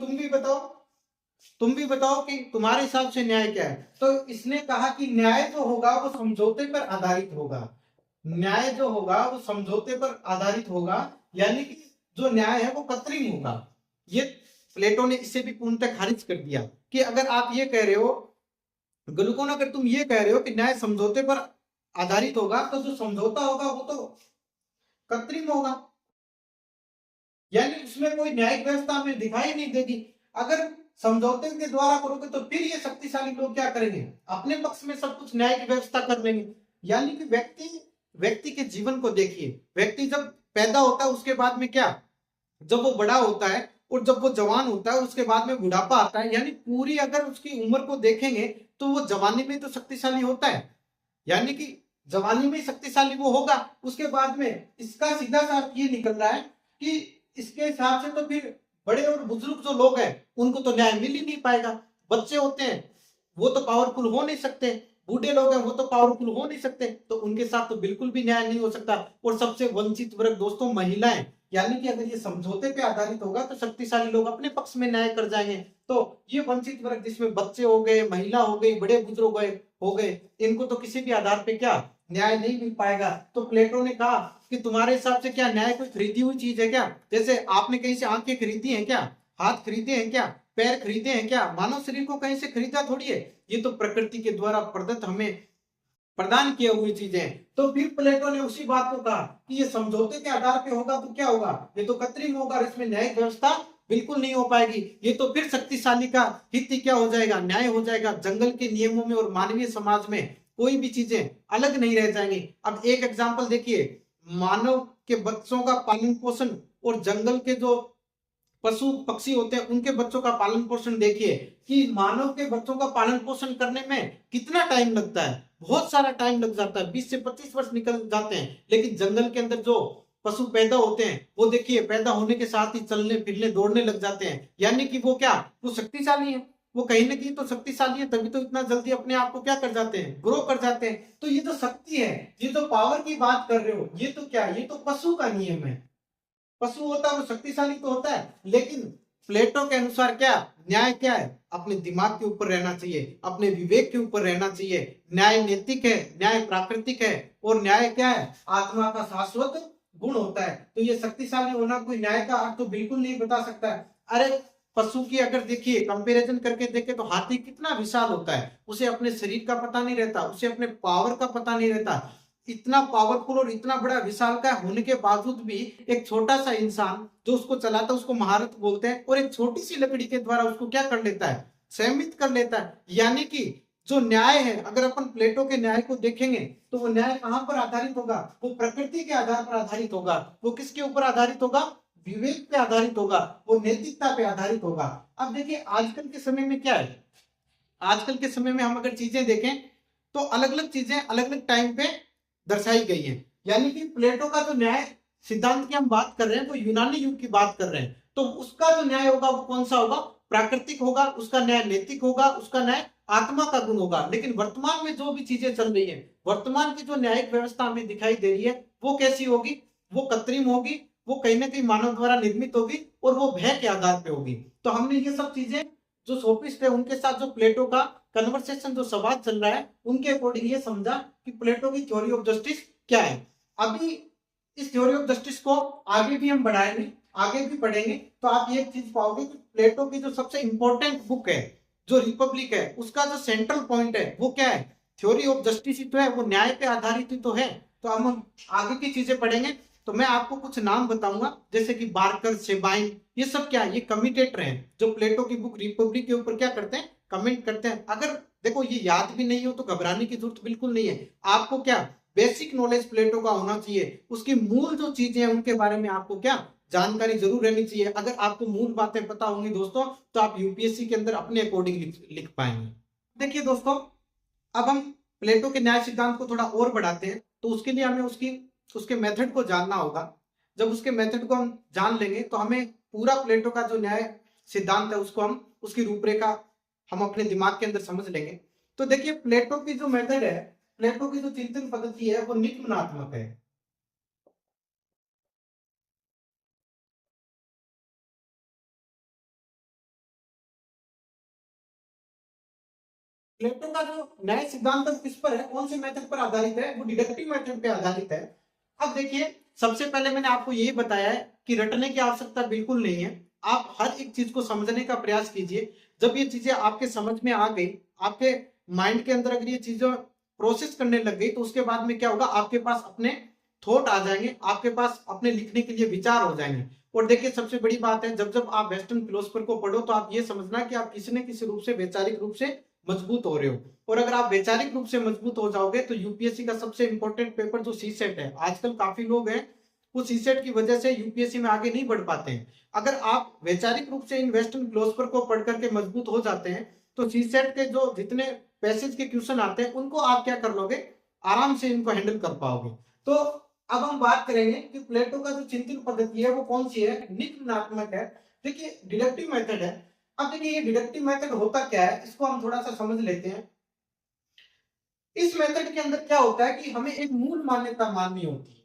A: तुम भी बताओ कि तुम्हारे हिसाब से न्याय क्या है। तो इसने कहा कि न्याय जो होगा वो समझौते पर आधारित होगा, न्याय जो होगा वो समझौते पर आधारित होगा, यानी कि जो न्याय है वो कृत्रिम होगा। ये प्लेटो ने इसे भी पूर्णतः खारिज कर दिया कि अगर आप ये कह रहे हो ग्लूकोन, अगर तुम ये कह रहे हो कि न्याय समझौते पर आधारित होगा, तो जो समझौता होगा वो तो कृत्रिम होगा, यानी उसमें कोई न्यायिक व्यवस्था हमें दिखाई नहीं देगी। अगर समझौते के द्वारा करोगे तो फिर ये शक्तिशाली लोग क्या करेंगे, अपने पक्ष में सब कुछ न्याय की व्यवस्था कर लेंगे। यानी कि व्यक्ति के जीवन को देखिए, व्यक्ति जब पैदा होता है उसके बाद में क्या, जब वो बड़ा होता है और जब वो जवान होता है उसके बाद में बुढ़ापा आता है, यानी पूरी अगर उसकी उम्र को देखेंगे तो वो जवानी में तो शक्तिशाली होता है, यानी कि जवानी में शक्तिशाली वो होगा। उसके बाद में इसका सीधा सा अर्थ ये निकल रहा है कि इसके हिसाब से तो फिर बड़े और बुजुर्ग जो लोग हैं उनको तो न्याय मिल ही नहीं पाएगा। बच्चे होते हैं वो तो पावरफुल हो नहीं सकते, बूढ़े लोग हैं वो तो पावरफुल हो नहीं सकते, तो उनके साथ तो बिल्कुल भी न्याय नहीं हो सकता। और सबसे वंचित वर्ग दोस्तों महिलाएं, यानी कि अगर ये समझौते पे आधारित होगा तो शक्तिशाली लोग अपने पक्ष में न्याय कर जाएंगे। तो ये वंचित वर्ग जिसमें बच्चे हो गए, महिला हो गई, बड़े बुजुर्ग हो गए, इनको तो किसी भी आधार पे क्या न्याय नहीं मिल पाएगा। तो प्लेटो ने कहा कि तुम्हारे हिसाब से क्या न्याय कोई खरीदी हुई चीज है क्या, जैसे आपने कहीं से आंखें खरीदी हैं क्या, हाथ खरीदे हैं क्या, पैर खरीदे हैं क्या, मानव शरीर को कहीं से खरीदा थोड़ी है, ये तो प्रकृति के द्वारा प्रदत्त हमें प्रदान किए हुई चीजें। तो फिर प्लेटो ने उसी बात को कहा कि ये समझौते के आधार पे होगा तो क्या होगा, ये तो कृत्रिम होगा, इसमें न्यायिक व्यवस्था बिल्कुल नहीं हो पाएगी। ये तो फिर शक्तिशाली का हित क्या हो जाएगा, न्याय हो जाएगा। जंगल के नियमों में और मानवीय समाज में कोई भी चीजें अलग नहीं रह जाएंगी। अब एक एग्जाम्पल देखिए, मानव के बच्चों का पालन पोषण और जंगल के जो पशु पक्षी होते हैं उनके बच्चों का पालन पोषण देखिए कि मानव के बच्चों का पालन पोषण करने में कितना टाइम लगता है, बहुत सारा टाइम लग जाता है, 20 से 25 वर्ष निकल जाते हैं। लेकिन जंगल के अंदर जो पशु पैदा होते हैं वो देखिए पैदा होने के साथ ही चलने फिरने दौड़ने लग जाते हैं, यानी कि वो क्या, वो शक्तिशाली है, वो कहीं ना कहीं तो शक्तिशाली है, तभी तो इतना जल्दी अपने आप को क्या कर जाते हैं, ग्रो कर जाते हैं। तो ये जो शक्ति है, ये जो पावर की बात कर रहे हो, ये तो क्या, ये तो पशु का नियम है। पशु होता है वो शक्तिशाली तो होता है, लेकिन प्लेटो के अनुसार क्या न्याय क्या है, अपने दिमाग के ऊपर रहना चाहिए, अपने विवेक के ऊपर रहना चाहिए। न्याय नैतिक है, न्याय प्राकृतिक है, और न्याय क्या है, आत्मा का शाश्वत गुण होता है। तो ये शक्तिशाली होना कोई न्याय का अर्थ तो बिल्कुल नहीं बता सकता है। अरे पशु की अगर देखिए कंपैरिजन करके देखें तो हाथी कितना विशाल होता है, उसे अपने शरीर का पता नहीं रहता, उसे अपने पावर का पता नहीं रहता। इतना पावरफुल और इतना बड़ा विशाल का होने के बावजूद भी एक छोटा सा इंसान जो उसको चलाता है उसको महारथ बोलते हैं, और एक छोटी सी लकड़ी के द्वारा उसको क्या कर लेता है, संयमित कर लेता है। यानी कि जो न्याय है, अगर अपन प्लेटो के न्याय को देखेंगे तो वो न्याय कहां पर आधारित होगा, वो प्रकृति के आधार पर आधारित होगा। वो किसके ऊपर आधारित होगा, विवेक पे आधारित होगा, वो नैतिकता पे आधारित होगा। अब देखिए आजकल के समय में क्या है, आजकल के समय में हम अगर चीजें देखें तो अलग अलग चीजें अलग अलग टाइम पे दर्शाई गई है। यानी कि प्लेटो का जो न्याय सिद्धांत की हम बात कर रहे हैं वो यूनानी युग की बात कर रहे हैं, तो उसका जो न्याय होगा वो कौन सा होगा, प्राकृतिक होगा, उसका न्याय नैतिक होगा, उसका न्याय आत्मा का गुण होगा। लेकिन वर्तमान में जो भी चीजें चल रही है, वर्तमान की जो न्यायिक व्यवस्था हमें दिखाई दे रही है वो कैसी होगी, वो कृत्रिम होगी, वो कहीं ना कहीं मानव द्वारा निर्मित होगी, और वो भय के आधार पे होगी। तो हमने ये सब चीजें जो सोफिस्ट है उनके साथ जो प्लेटो का कन्वर्सेशन जो संवाद चल रहा है उनके अकॉर्डिंग ये समझा कि प्लेटो की थ्योरी ऑफ जस्टिस क्या है। अभी इस थ्योरी ऑफ जस्टिस को आगे भी हम बढ़ाएंगे, आगे भी पढ़ेंगे, तो आप ये चीज पाओगे कि प्लेटो की जो सबसे इंपॉर्टेंट बुक है जो रिपब्लिक है उसका जो सेंट्रल पॉइंट है वो क्या है, थ्योरी ऑफ जस्टिस ही तो है, वो न्याय पे आधारित ही तो है। तो हम आगे की चीजें पढ़ेंगे, तो मैं आपको कुछ नाम बताऊंगा जैसे कि बार्कर, सेबाइन, ये सब क्या है, ये कमिटेटर हैं जो प्लेटो की बुक रिपब्लिक के ऊपर क्या करते हैं, कमेंट करते हैं। अगर देखो ये याद भी नहीं हो तो घबराने की जरूरत बिल्कुल नहीं है, आपको क्या बेसिक नॉलेज प्लेटो का होना चाहिए, उसकी मूल जो चीजें हैं उनके बारे में आपको क्या जानकारी जरूर रहनी चाहिए। अगर आपको मूल बातें पता होंगी दोस्तों तो आप यूपीएससी के अंदर अपने अकॉर्डिंग लिख पाएंगे। देखिए दोस्तों, अब हम प्लेटो के न्याय सिद्धांत को थोड़ा और बढ़ाते हैं, तो उसके लिए हमें उसके मेथड को जानना होगा। जब उसके मेथड को हम जान लेंगे तो हमें पूरा प्लेटो का जो न्याय सिद्धांत है उसको हम उसकी रूपरेखा हम अपने दिमाग के अंदर समझ लेंगे। तो देखिए प्लेटो की जो मेथड है, प्लेटो की जो चिंतन पद्धति है वो निगमनात्मक है। प्लेटो का जो न्याय सिद्धांत है किस पर है, कौन से मेथड पर आधारित है, वो डिडक्टिव मेथड पे आधारित है। अब देखिए सबसे पहले मैंने आपको यही बताया है कि रटने की आवश्यकता बिल्कुल नहीं है, आप हर एक चीज को समझने का प्रयास कीजिए। जब ये चीजें आपके समझ में आ गई, आपके माइंड के अंदर अगर ये चीजें प्रोसेस करने लग गई तो उसके बाद में क्या होगा, आपके पास अपने थॉट आ जाएंगे, आपके पास अपने लिखने के लिए विचार हो जाएंगे। और देखिए सबसे बड़ी बात है, जब जब आप वेस्टर्न फिलोसफर को पढ़ो तो आप ये समझना कि आप किसी न किसी रूप से वैचारिक रूप से मजबूत हो रहे हो। और अगर आप वैचारिक रूप से मजबूत हो जाओगे तो यूपीएससी का सबसे इंपॉर्टेंट पेपर जो सी सेट है, आजकल काफी लोग हैं वो सी सेट की वजह से यूपीएससी में आगे नहीं बढ़ पाते हैं। अगर आप वैचारिक रूप से इन वेस्टर्न फिलोसफर को पढ़ करके मजबूत हो जाते हैं तो सी सेट के जो जितने पैसेज के क्वेश्चन आते हैं उनको आप क्या कर लोगे, आराम से इनको हैंडल कर पाओगे। तो अब हम बात करेंगे कि प्लेटो का जो चिंतन पद्धति है वो कौन सी है, निगमनात्मक है। देखिए डिडक्टिव मेथड है। अब देखिए ये डिडक्टिव मेथड होता क्या है, इसको हम थोड़ा सा समझ लेते हैं। इस मेथड के अंदर क्या होता है कि हमें एक मूल मान्यता माननी होती है।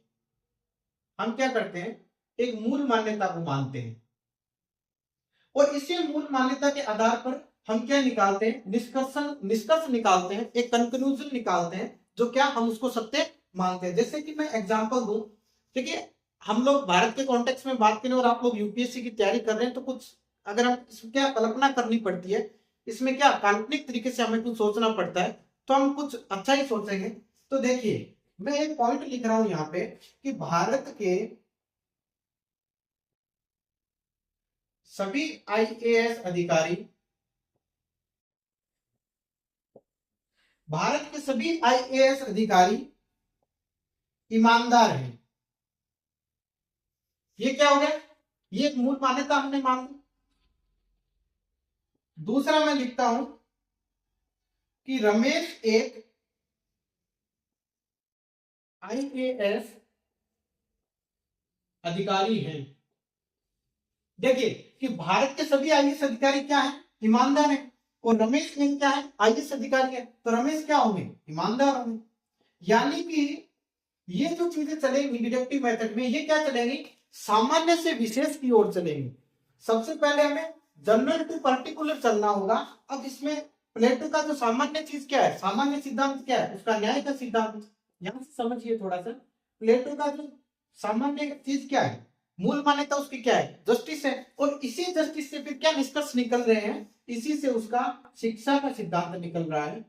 A: हम क्या करते हैं, एक मूल मान्यता को मानते हैं और इसी मूल मान्यता के आधार पर हम क्या निकालते हैं, निष्कर्ष निकालते हैं, एक कंक्लूजन निकालते हैं जो क्या हम उसको सत्य मानते हैं। जैसे कि मैं एग्जांपल दूं, देखिए हम लोग भारत के कॉन्टेक्स्ट में बात करें और आप लोग यूपीएससी की तैयारी कर रहे हैं तो कुछ अगर हम क्या कल्पना करनी पड़ती है, इसमें क्या काल्पनिक तरीके से हमें कुछ सोचना पड़ता है, तो हम कुछ अच्छा ही सोचेंगे। तो देखिए मैं एक पॉइंट लिख रहा हूं यहाँ पे कि भारत के सभी आईएएस अधिकारी, भारत के सभी आईएएस अधिकारी ईमानदार हैं। ये क्या हो गया, ये एक मूल मान्यता हमने मान ली। दूसरा मैं लिखता हूं कि रमेश एक आईएएस अधिकारी हैं। देखिए कि भारत के सभी आईएएस अधिकारी क्या हैं, ईमानदार हैं, और रमेश सिंह क्या है, आईएएस अधिकारी है, तो रमेश क्या होंगे, ईमानदार होंगे। यानी कि ये जो चीजें चलेंगी डिडक्टिव मेथड में, ये क्या चलेंगी, सामान्य से विशेष की ओर चलेंगी। सबसे पहले हमें जनरल टू पर्टिकुलर चलना होगा। अब इसमें प्लेटो का जो सामान्य चीज क्या है, सामान्य सिद्धांत क्या है, उसका न्याय का सिद्धांत। यहां से समझिए थोड़ा सा, प्लेटो का जो सामान्य चीज क्या है, मूल मान्यता उसकी क्या है, जस्टिस है। और इसी जस्टिस से फिर क्या निष्कर्ष निकल रहे हैं, इसी से उसका शिक्षा का सिद्धांत निकल रहा है,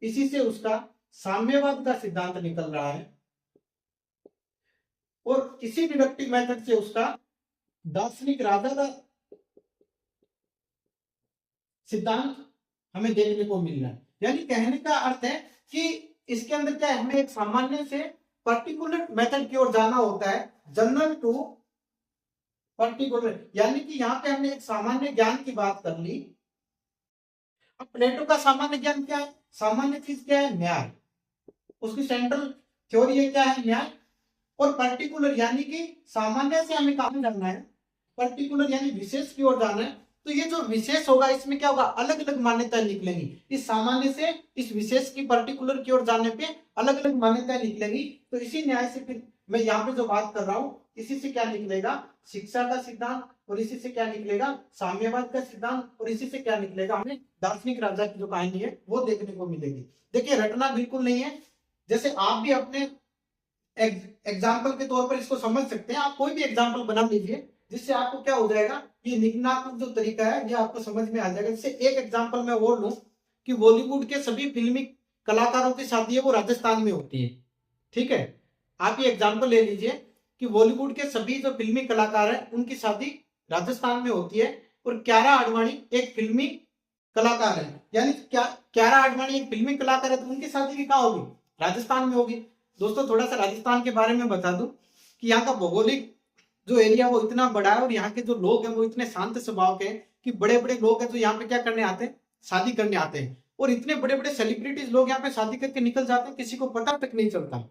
A: इसी से उसका साम्यवाद का सिद्धांत निकल रहा है, और इसी डिडक्टिव मेथड से उसका दार्शनिक राजा का सिद्धांत हमें देखने को मिल रहा है। यानी कहने का अर्थ है कि इसके अंदर क्या है, हमें एक सामान्य से पर्टिकुलर मेथड की ओर जाना होता है, जनरल टू पर्टिकुलर। यानी कि यहाँ पे हमने एक सामान्य ज्ञान की बात कर ली। अब प्लेटो का सामान्य ज्ञान क्या है, सामान्य चीज क्या है, न्याय। उसकी सेंट्रल थ्योरी है क्या है, न्याय। और पर्टिकुलर यानी कि सामान्य से हमें कहां जाना है, पर्टिकुलर यानी विशेष की ओर जाना है। तो ये जो विशेष होगा इसमें क्या होगा, अलग अलग मान्यताएं निकलेंगी। इस सामान्य से इस विशेष की पर्टिकुलर की ओर जाने पे अलग अलग मान्यताएं निकलेंगी। तो इसी न्याय से फिर मैं यहाँ पे जो बात कर रहा हूँ, इसी से क्या निकलेगा, शिक्षा का सिद्धांत। और इसी से क्या निकलेगा, साम्यवाद का सिद्धांत। और इसी से क्या निकलेगा, हमें दार्शनिक राजा की जो कहानी है वो देखने को मिलेगी। देखिए रटना बिल्कुल नहीं है, जैसे आप भी अपने एग्जाम्पल के तौर पर इसको समझ सकते हैं। आप कोई भी एग्जाम्पल बना लीजिए जिससे आपको क्या हो जाएगा, ये निगमनात्मक जो तरीका है ये आपको समझ में आ जाएगा। जैसे एक एग्जाम्पल मैं और लूं कि बॉलीवुड के सभी फिल्मी कलाकारों की शादी है वो राजस्थान में होती है। ठीक है, आप ये एग्जाम्पल ले लीजिए कि बॉलीवुड के सभी जो फिल्मी कलाकार हैं उनकी शादी राजस्थान में होती है। और कियारा आडवाणी एक फिल्मी कलाकार है, यानी कियारा आडवाणी एक फिल्मी कलाकार है, तो उनकी शादी भी कहाँ होगी, राजस्थान में होगी। दोस्तों थोड़ा सा राजस्थान के बारे में बता दूं कि यहाँ का भौगोलिक जो एरिया वो इतना बड़ा है और यहाँ के जो लोग हैं वो इतने शांत स्वभाव के हैं कि बड़े बड़े लोग हैं जो यहाँ पे क्या करने आते हैं, शादी करने आते हैं। और इतने बड़े बड़े सेलिब्रिटीज लोग यहाँ पे शादी करके निकल जाते हैं, किसी को पता तक नहीं चलता।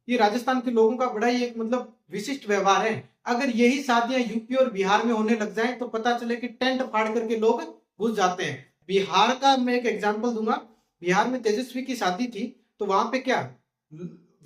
A: ये राजस्थान के लोगों का बड़ा ही एक मतलब विशिष्ट व्यवहार है। अगर यही शादियां यूपी और बिहार में होने लग जाए तो पता चले कि टेंट फाड़ करके लोग घुस जाते हैं। बिहार का मैं एक एग्जाम्पल दूंगा, बिहार में तेजस्वी की शादी थी, तो वहां पे क्या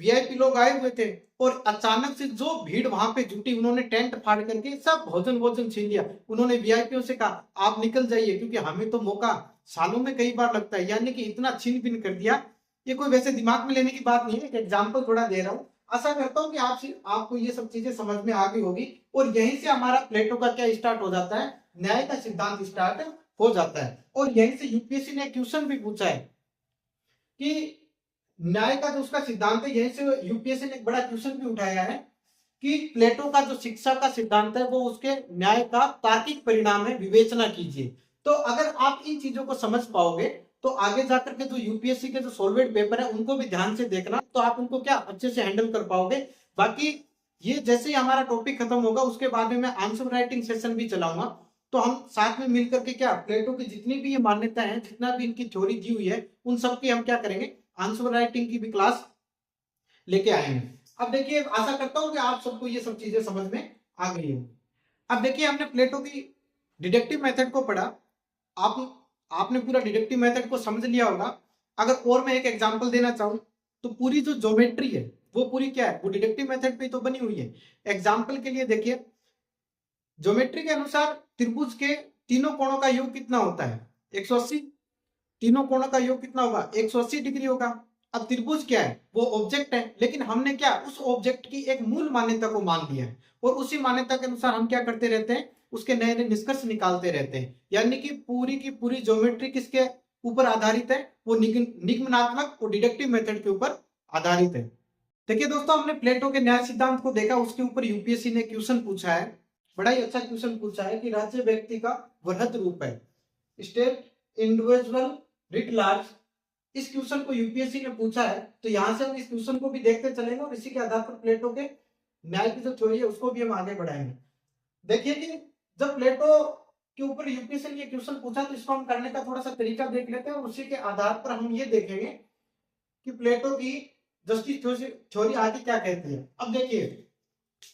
A: वीआईपी लोग आए हुए थे और अचानक से जो भीड़ वहां पे जुटी, उन्होंने टेंट फाड़ करके सब भोजन छीन लिया। उन्होंने वीआईपीओ से कहा आप निकल जाइए क्योंकि हमें तो मौका सालों में कई बार लगता है। यानी कि इतना छीन बीन कर दिया। ये कोई वैसे दिमाग में लेने की बात नहीं है, एक एग्जाम्पल थोड़ा दे रहा हूँ। आशा करता हूँ कि आपको ये सब चीजें समझ में आ गई होगी। और यहीं से हमारा प्लेटो का क्या स्टार्ट हो जाता है, न्याय का सिद्धांत स्टार्ट हो जाता है। और यहीं से यूपीएससी ने क्वेश्चन भी पूछा है कि न्याय का जो उसका सिद्धांत है, यहीं से यूपीएससी ने एक बड़ा क्वेश्चन भी उठाया है कि प्लेटो का जो शिक्षा का सिद्धांत है वो उसके न्याय का तार्किक परिणाम है, विवेचना कीजिए। तो अगर आप इन चीजों को समझ पाओगे तो आगे जाकर के जो यूपीएससी के जो सॉल्वेड पेपर है उनको भी ध्यान से देखना, तो आप उनको क्या अच्छे से हैंडल कर पाओगे। बाकी ये जैसे ही हमारा टॉपिक खत्म होगा उसके बाद में मैं आंसर राइटिंग सेशन भी चलाऊंगा, तो हम साथ में मिलकर के क्या प्लेटो की जितनी भी ये मान्यता है, जितना भी इनकी थ्योरी दी हुई है, उन सब की हम क्या करेंगे, आंसर राइटिंग की भी क्लास लेके आएंगे। अब देखिए आशा करता हूं कि आप सबको ये सब चीजें समझ में आ गई हो। अब देखिए हमने प्लेटो की डिडक्टिव मेथड को पढ़ा, आपने पूरा डिडक्टिव मेथड को समझ लिया होगा। अगर और मैं एक एग्जांपल देना चाहूं तो पूरी जो ज्योमेट्री है वो पूरी क्या है, वो डिडक्टिव मेथड पे तो बनी हुई है। एग्जांपल के लिए देखिए, ज्योमेट्री के अनुसार त्रिभुज के तीनों कोणों का योग कितना होता है, 180। तीनों कोणों का योग कितना होगा, 180 डिग्री होगा। अब त्रिभुज क्या है, वो ऑब्जेक्ट है, लेकिन हमने क्या उस ऑब्जेक्ट की एक मूल मान्यता को मान लिया है और उसी मान्यता के अनुसार हम क्या करते रहते हैं, उसके नए नए निष्कर्ष निकालते रहते हैं। यानी कि पूरी की पूरी ज्योमेट्री किसके ऊपर आधारित है, वो निगमनात्मक और डिडक्टिव मेथड के ऊपर आधारित है। देखिए दोस्तों हमने प्लेटो के न्याय सिद्धांत को देखा, उसके ऊपर यूपीएससी ने क्वेश्चन पूछा है, बड़ा ही अच्छा क्वेश्चन पूछा है कि राज्य व्यक्ति का वृहद रूप है, स्टेट इंडिविजुअल रिट लार्ज। इस क्वेश्चन को यूपीएससी ने पूछा है, तो यहां से हम इस क्वेश्चन को भी देखते चलेंगे और इसी के आधार पर प्लेटो के न्याय की जो थ्योरी है उसको भी हम आगे बढ़ाएंगे। देखिए कि जब प्लेटो के ऊपर यूपीएससी ने ये क्वेश्चन पूछा तो इसको हम करने का थोड़ा सा तरीका देख लेते हैं और उसी के आधार पर हम ये देखेंगे कि प्लेटो की जस्टिस थ्योरी आगे क्या कहती है। अब देखिए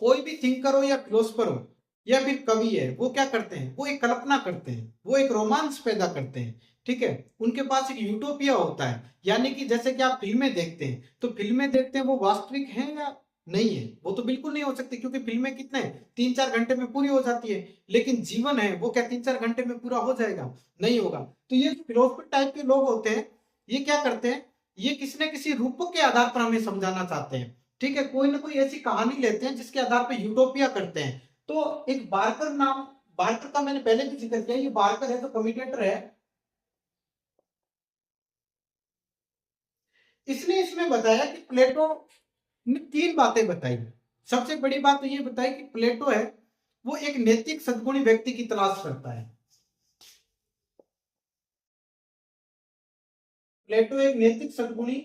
A: कोई भी थिंकर हो या फिलोसफर हो या फिर कवि है, वो क्या करते हैं, वो एक कल्पना करते हैं, वो एक रोमांच पैदा करते हैं। ठीक है, उनके पास एक यूटोपिया होता है। यानी कि जैसे कि आप फिल्में देखते हैं तो फिल्में देखते हैं वो वास्तविक है या नहीं है, वो तो बिल्कुल नहीं हो सकती क्योंकि फिल्में कितने 3-4 घंटे में पूरी हो जाती है। लेकिन जीवन है वो क्या 3-4 घंटे में पूरा हो जाएगा, नहीं होगा। तो ये फिलोसफर टाइप के लोग होते हैं, ये क्या करते हैं, ये किसी न किसी रूपों के आधार पर हमें समझाना चाहते हैं। ठीक है, कोई ना कोई ऐसी कहानी लेते हैं जिसके आधार पर यूटोपिया करते हैं। तो एक बार्कर का मैंने पहले भी जिक्र किया, ये बार्कर है जो कम्यूटेटर है, इसने इसमें बताया कि प्लेटो ने 3 बातें बताई। सबसे बड़ी बात तो ये बताई कि प्लेटो है वो एक नैतिक सद्गुणी व्यक्ति की तलाश करता है। प्लेटो एक नैतिक सद्गुणी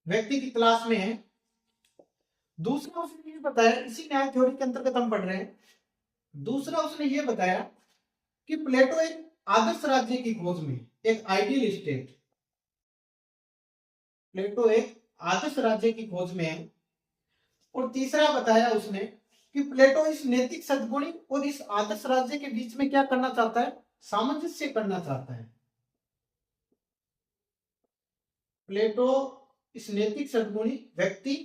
A: व्यक्ति की तलाश में है। दूसरा उसने ये बताया, इसी न्याय थ्योरी के अंतर्गत हम पढ़ रहे हैं, दूसरा उसने ये बताया कि प्लेटो एक आदर्श राज्य की खोज में, एक आइडियल स्टेट, प्लेटो एक आदर्श राज्य की खोज में है। और तीसरा बताया उसने कि प्लेटो इस नैतिक सद्गुणी और इस आदर्श राज्य के बीच में क्या करना चाहता है, सामंजस्य करना चाहता है। प्लेटो इस नैतिक सद्गुणी व्यक्ति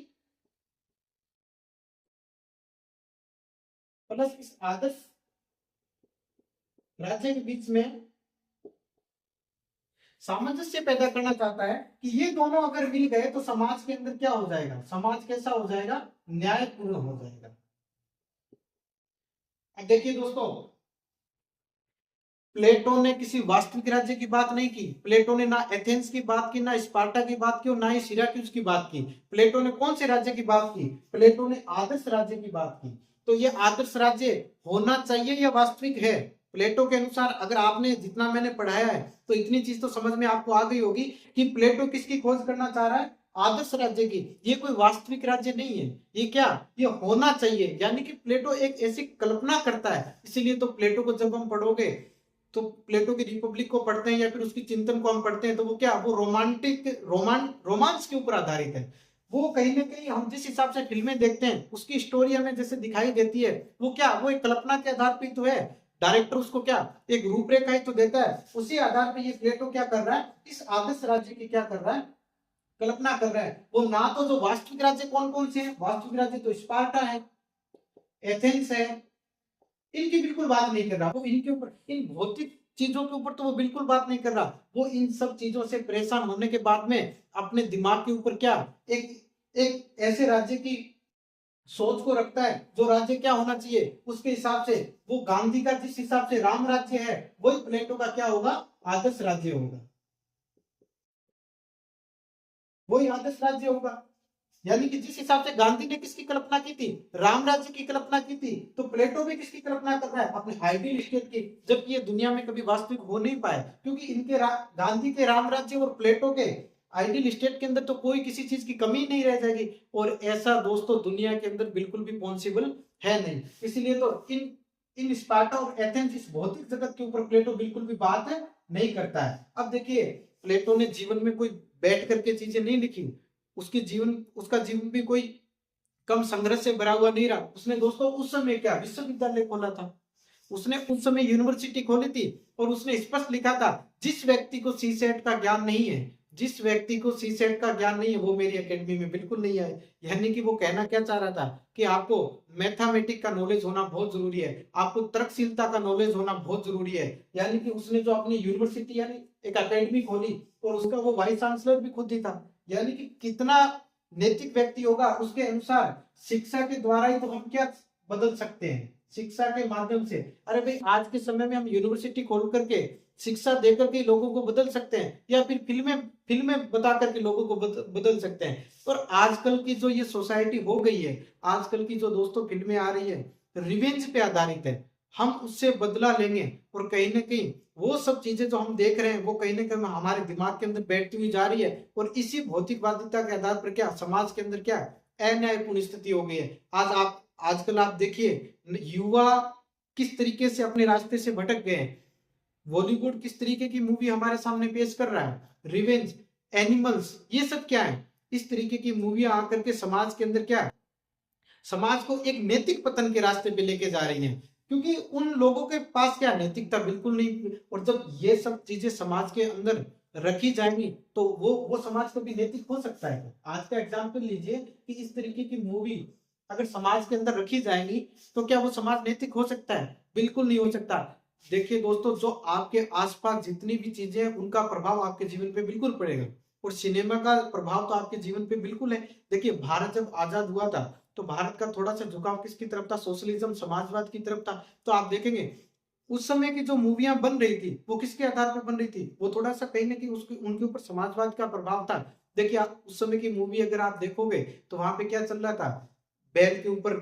A: प्लस इस आदर्श राज्य के बीच में सामंजस्य पैदा करना चाहता है कि ये दोनों अगर मिल गए तो समाज के अंदर क्या हो जाएगा, समाज कैसा हो जाएगा, न्यायपूर्ण हो जाएगा। अब देखिए दोस्तों, प्लेटो ने किसी वास्तविक राज्य की बात नहीं की, प्लेटो ने ना एथेंस की बात की, ना स्पार्टा की बात की और ना ही सिराक्यूज की बात की। प्लेटो ने कौन से राज्य की बात की, प्लेटो ने आदर्श राज्य की बात की। तो ये आदर्श राज्य होना चाहिए या वास्तविक है? प्लेटो के अनुसार अगर आपने जितना मैंने पढ़ाया है तो इतनी चीज तो समझ में आपको आ गई होगी कि प्लेटो किसकी खोज करना चाह रहा है, आदर्श राज्य की। ये कोई वास्तविक राज्य नहीं है, ये क्या, ये होना चाहिए। यानी कि प्लेटो एक ऐसी कल्पना करता है। इसीलिए तो प्लेटो को जब हम पढ़ोगे तो प्लेटो की रिपब्लिक को पढ़ते हैं या फिर उसकी चिंतन को हम पढ़ते हैं तो वो क्या, वो रोमांस के ऊपर आधारित है। वो कहीं ना कहीं हम जिस हिसाब से फिल्में देखते हैं उसकी स्टोरी हमें जैसे दिखाई देती है, वो क्या, वो एक कल्पना के आधार पर तो है। डायरेक्टर उसको क्या, एक रूपरेखा ही तो देता है, उसी आधार पर ये प्लेटो क्या कर रहा है, इस आदर्श राज्य की क्या कर रहा है, कल्पना कर रहा है। वो ना तो जो वास्तविक राज्य कौन कौन से हैं, वास्तविक राज्य तो स्पार्टा है, एथेंस है, इनकी बिल्कुल बात नहीं कर रहा वो, इनके ऊपर, इन भौतिक चीजों के ऊपर तो वो बिल्कुल बात नहीं कर रहा। वो इन सब चीजों से परेशान होने के बाद में अपने दिमाग के ऊपर क्या, एक एक ऐसे राज्य की सोच को रखता है जो राज्य क्या होना चाहिए उसके हिसाब से। वो गांधी का जिस हिसाब से राम राज्य है वही प्लेटो का क्या होगा, आदर्श राज्य होगा, वही आदर्श राज्य होगा। यानी कि जिस हिसाब से गांधी ने किसकी कल्पना की थी, राम राज्य की कल्पना की थी, तो प्लेटो भी किसकी कल्पना कर रहा है, अपने आइडियल स्टेट की। जबकि ये दुनिया में कभी वास्तविक हो नहीं पाए, क्योंकि इनके गांधी के राम राज्य और प्लेटो के आइडियल स्टेट के अंदर तो कोई किसी चीज की कमी नहीं रह जाएगी। और ऐसा दोस्तों दुनिया के अंदर बिल्कुल भी पॉसिबल है नहीं। इसलिए तो इन इन स्पार्टा और एथेंस इस भौतिक जगत के ऊपर प्लेटो बिल्कुल भी बात नहीं करता है। अब देखिए, प्लेटो ने जीवन में कोई बैठ करके चीजें नहीं लिखी, उसका जीवन भी कोई कम संघर्ष से भरा हुआ नहीं रहा। उसने दोस्तों उस समय क्या, विश्वविद्यालय खोला था, उसने उस समय यूनिवर्सिटी खोली थी और उसने स्पष्ट लिखा था, जिस व्यक्ति को सी सेट का ज्ञान नहीं है, जिस व्यक्ति को सी सेट का ज्ञान नहीं है वो मेरी एकेडमी में बिल्कुल नहीं आए। यानी कि वो कहना क्या चाह रहा था कि आपको मैथमेटिक का नॉलेज होना बहुत जरूरी है, आपको तर्कशीलता का नॉलेज होना बहुत जरूरी है। यानी कि उसने जो अपनी यूनिवर्सिटी यानी एक अकेडमी खोली और उसका वो वाइस चांसलर भी खुद ही था। यानी कि कितना नैतिक व्यक्ति होगा, उसके अनुसार शिक्षा के द्वारा ही तो हम क्या बदल सकते हैं, शिक्षा के माध्यम से। अरे भाई, आज के समय में हम यूनिवर्सिटी खोल करके शिक्षा देकर के लोगों को बदल सकते हैं या फिर फिल्में बता करके लोगों को बदल सकते हैं। और आजकल की जो ये सोसाइटी हो गई है, आजकल की जो दोस्तों फिल्में आ रही है रिवेंज पे आधारित है, हम उससे बदला लेंगे। और कहीं ना कहीं वो सब चीजें जो हम देख रहे हैं वो कहीं ना कहीं हमारे दिमाग के अंदर बैठती हुई जा रही है। और इसी भौतिकवादिता के आधार पर क्या समाज के अंदर क्या अन्यायपूर्ण स्थिति हो गई है। आजकल आप देखिए, युवा किस तरीके से अपने रास्ते से भटक गए हैं। बॉलीवुड किस तरीके की मूवी हमारे सामने पेश कर रहा है, रिवेंज, एनिमल्स, ये सब क्या है, इस तरीके की मूवी आकर के समाज के अंदर क्या, समाज को एक नैतिक पतन के रास्ते पे लेके जा रही हैं। क्योंकि उन लोगों के पास क्या, नैतिकता बिल्कुल नहीं। और जब ये सब चीजें समाज के अंदर रखी जाएंगी तो वो समाज कभी नैतिक हो सकता है? आज का एग्जाम्पल लीजिए कि इस तरीके की मूवी अगर समाज के अंदर रखी जाएंगी तो क्या वो समाज नैतिक हो सकता है? बिल्कुल नहीं हो सकता। देखिए दोस्तों, जो आपके आसपास जितनी भी चीजें हैं उनका प्रभाव आपके जीवन पे बिल्कुल पड़ेगा। और सिनेमा का प्रभाव तो आपके जीवन पे बिल्कुल है। देखिए, भारत जब आजाद हुआ था तो भारत का थोड़ा सा झुकाव किसकी तरफ था? सोशलिज्म, समाजवाद की तरफ था। तो आप देखेंगे उस समय की जो मूवियां बन रही थी वो किसके आधार पर बन रही थी? वो थोड़ा सा कहीं ना कहीं उसके उनके ऊपर समाजवाद का प्रभाव था। देखिए, आप उस समय की मूवी अगर आप देखोगे तो वहां पे क्या चल रहा था? बैल के ऊपर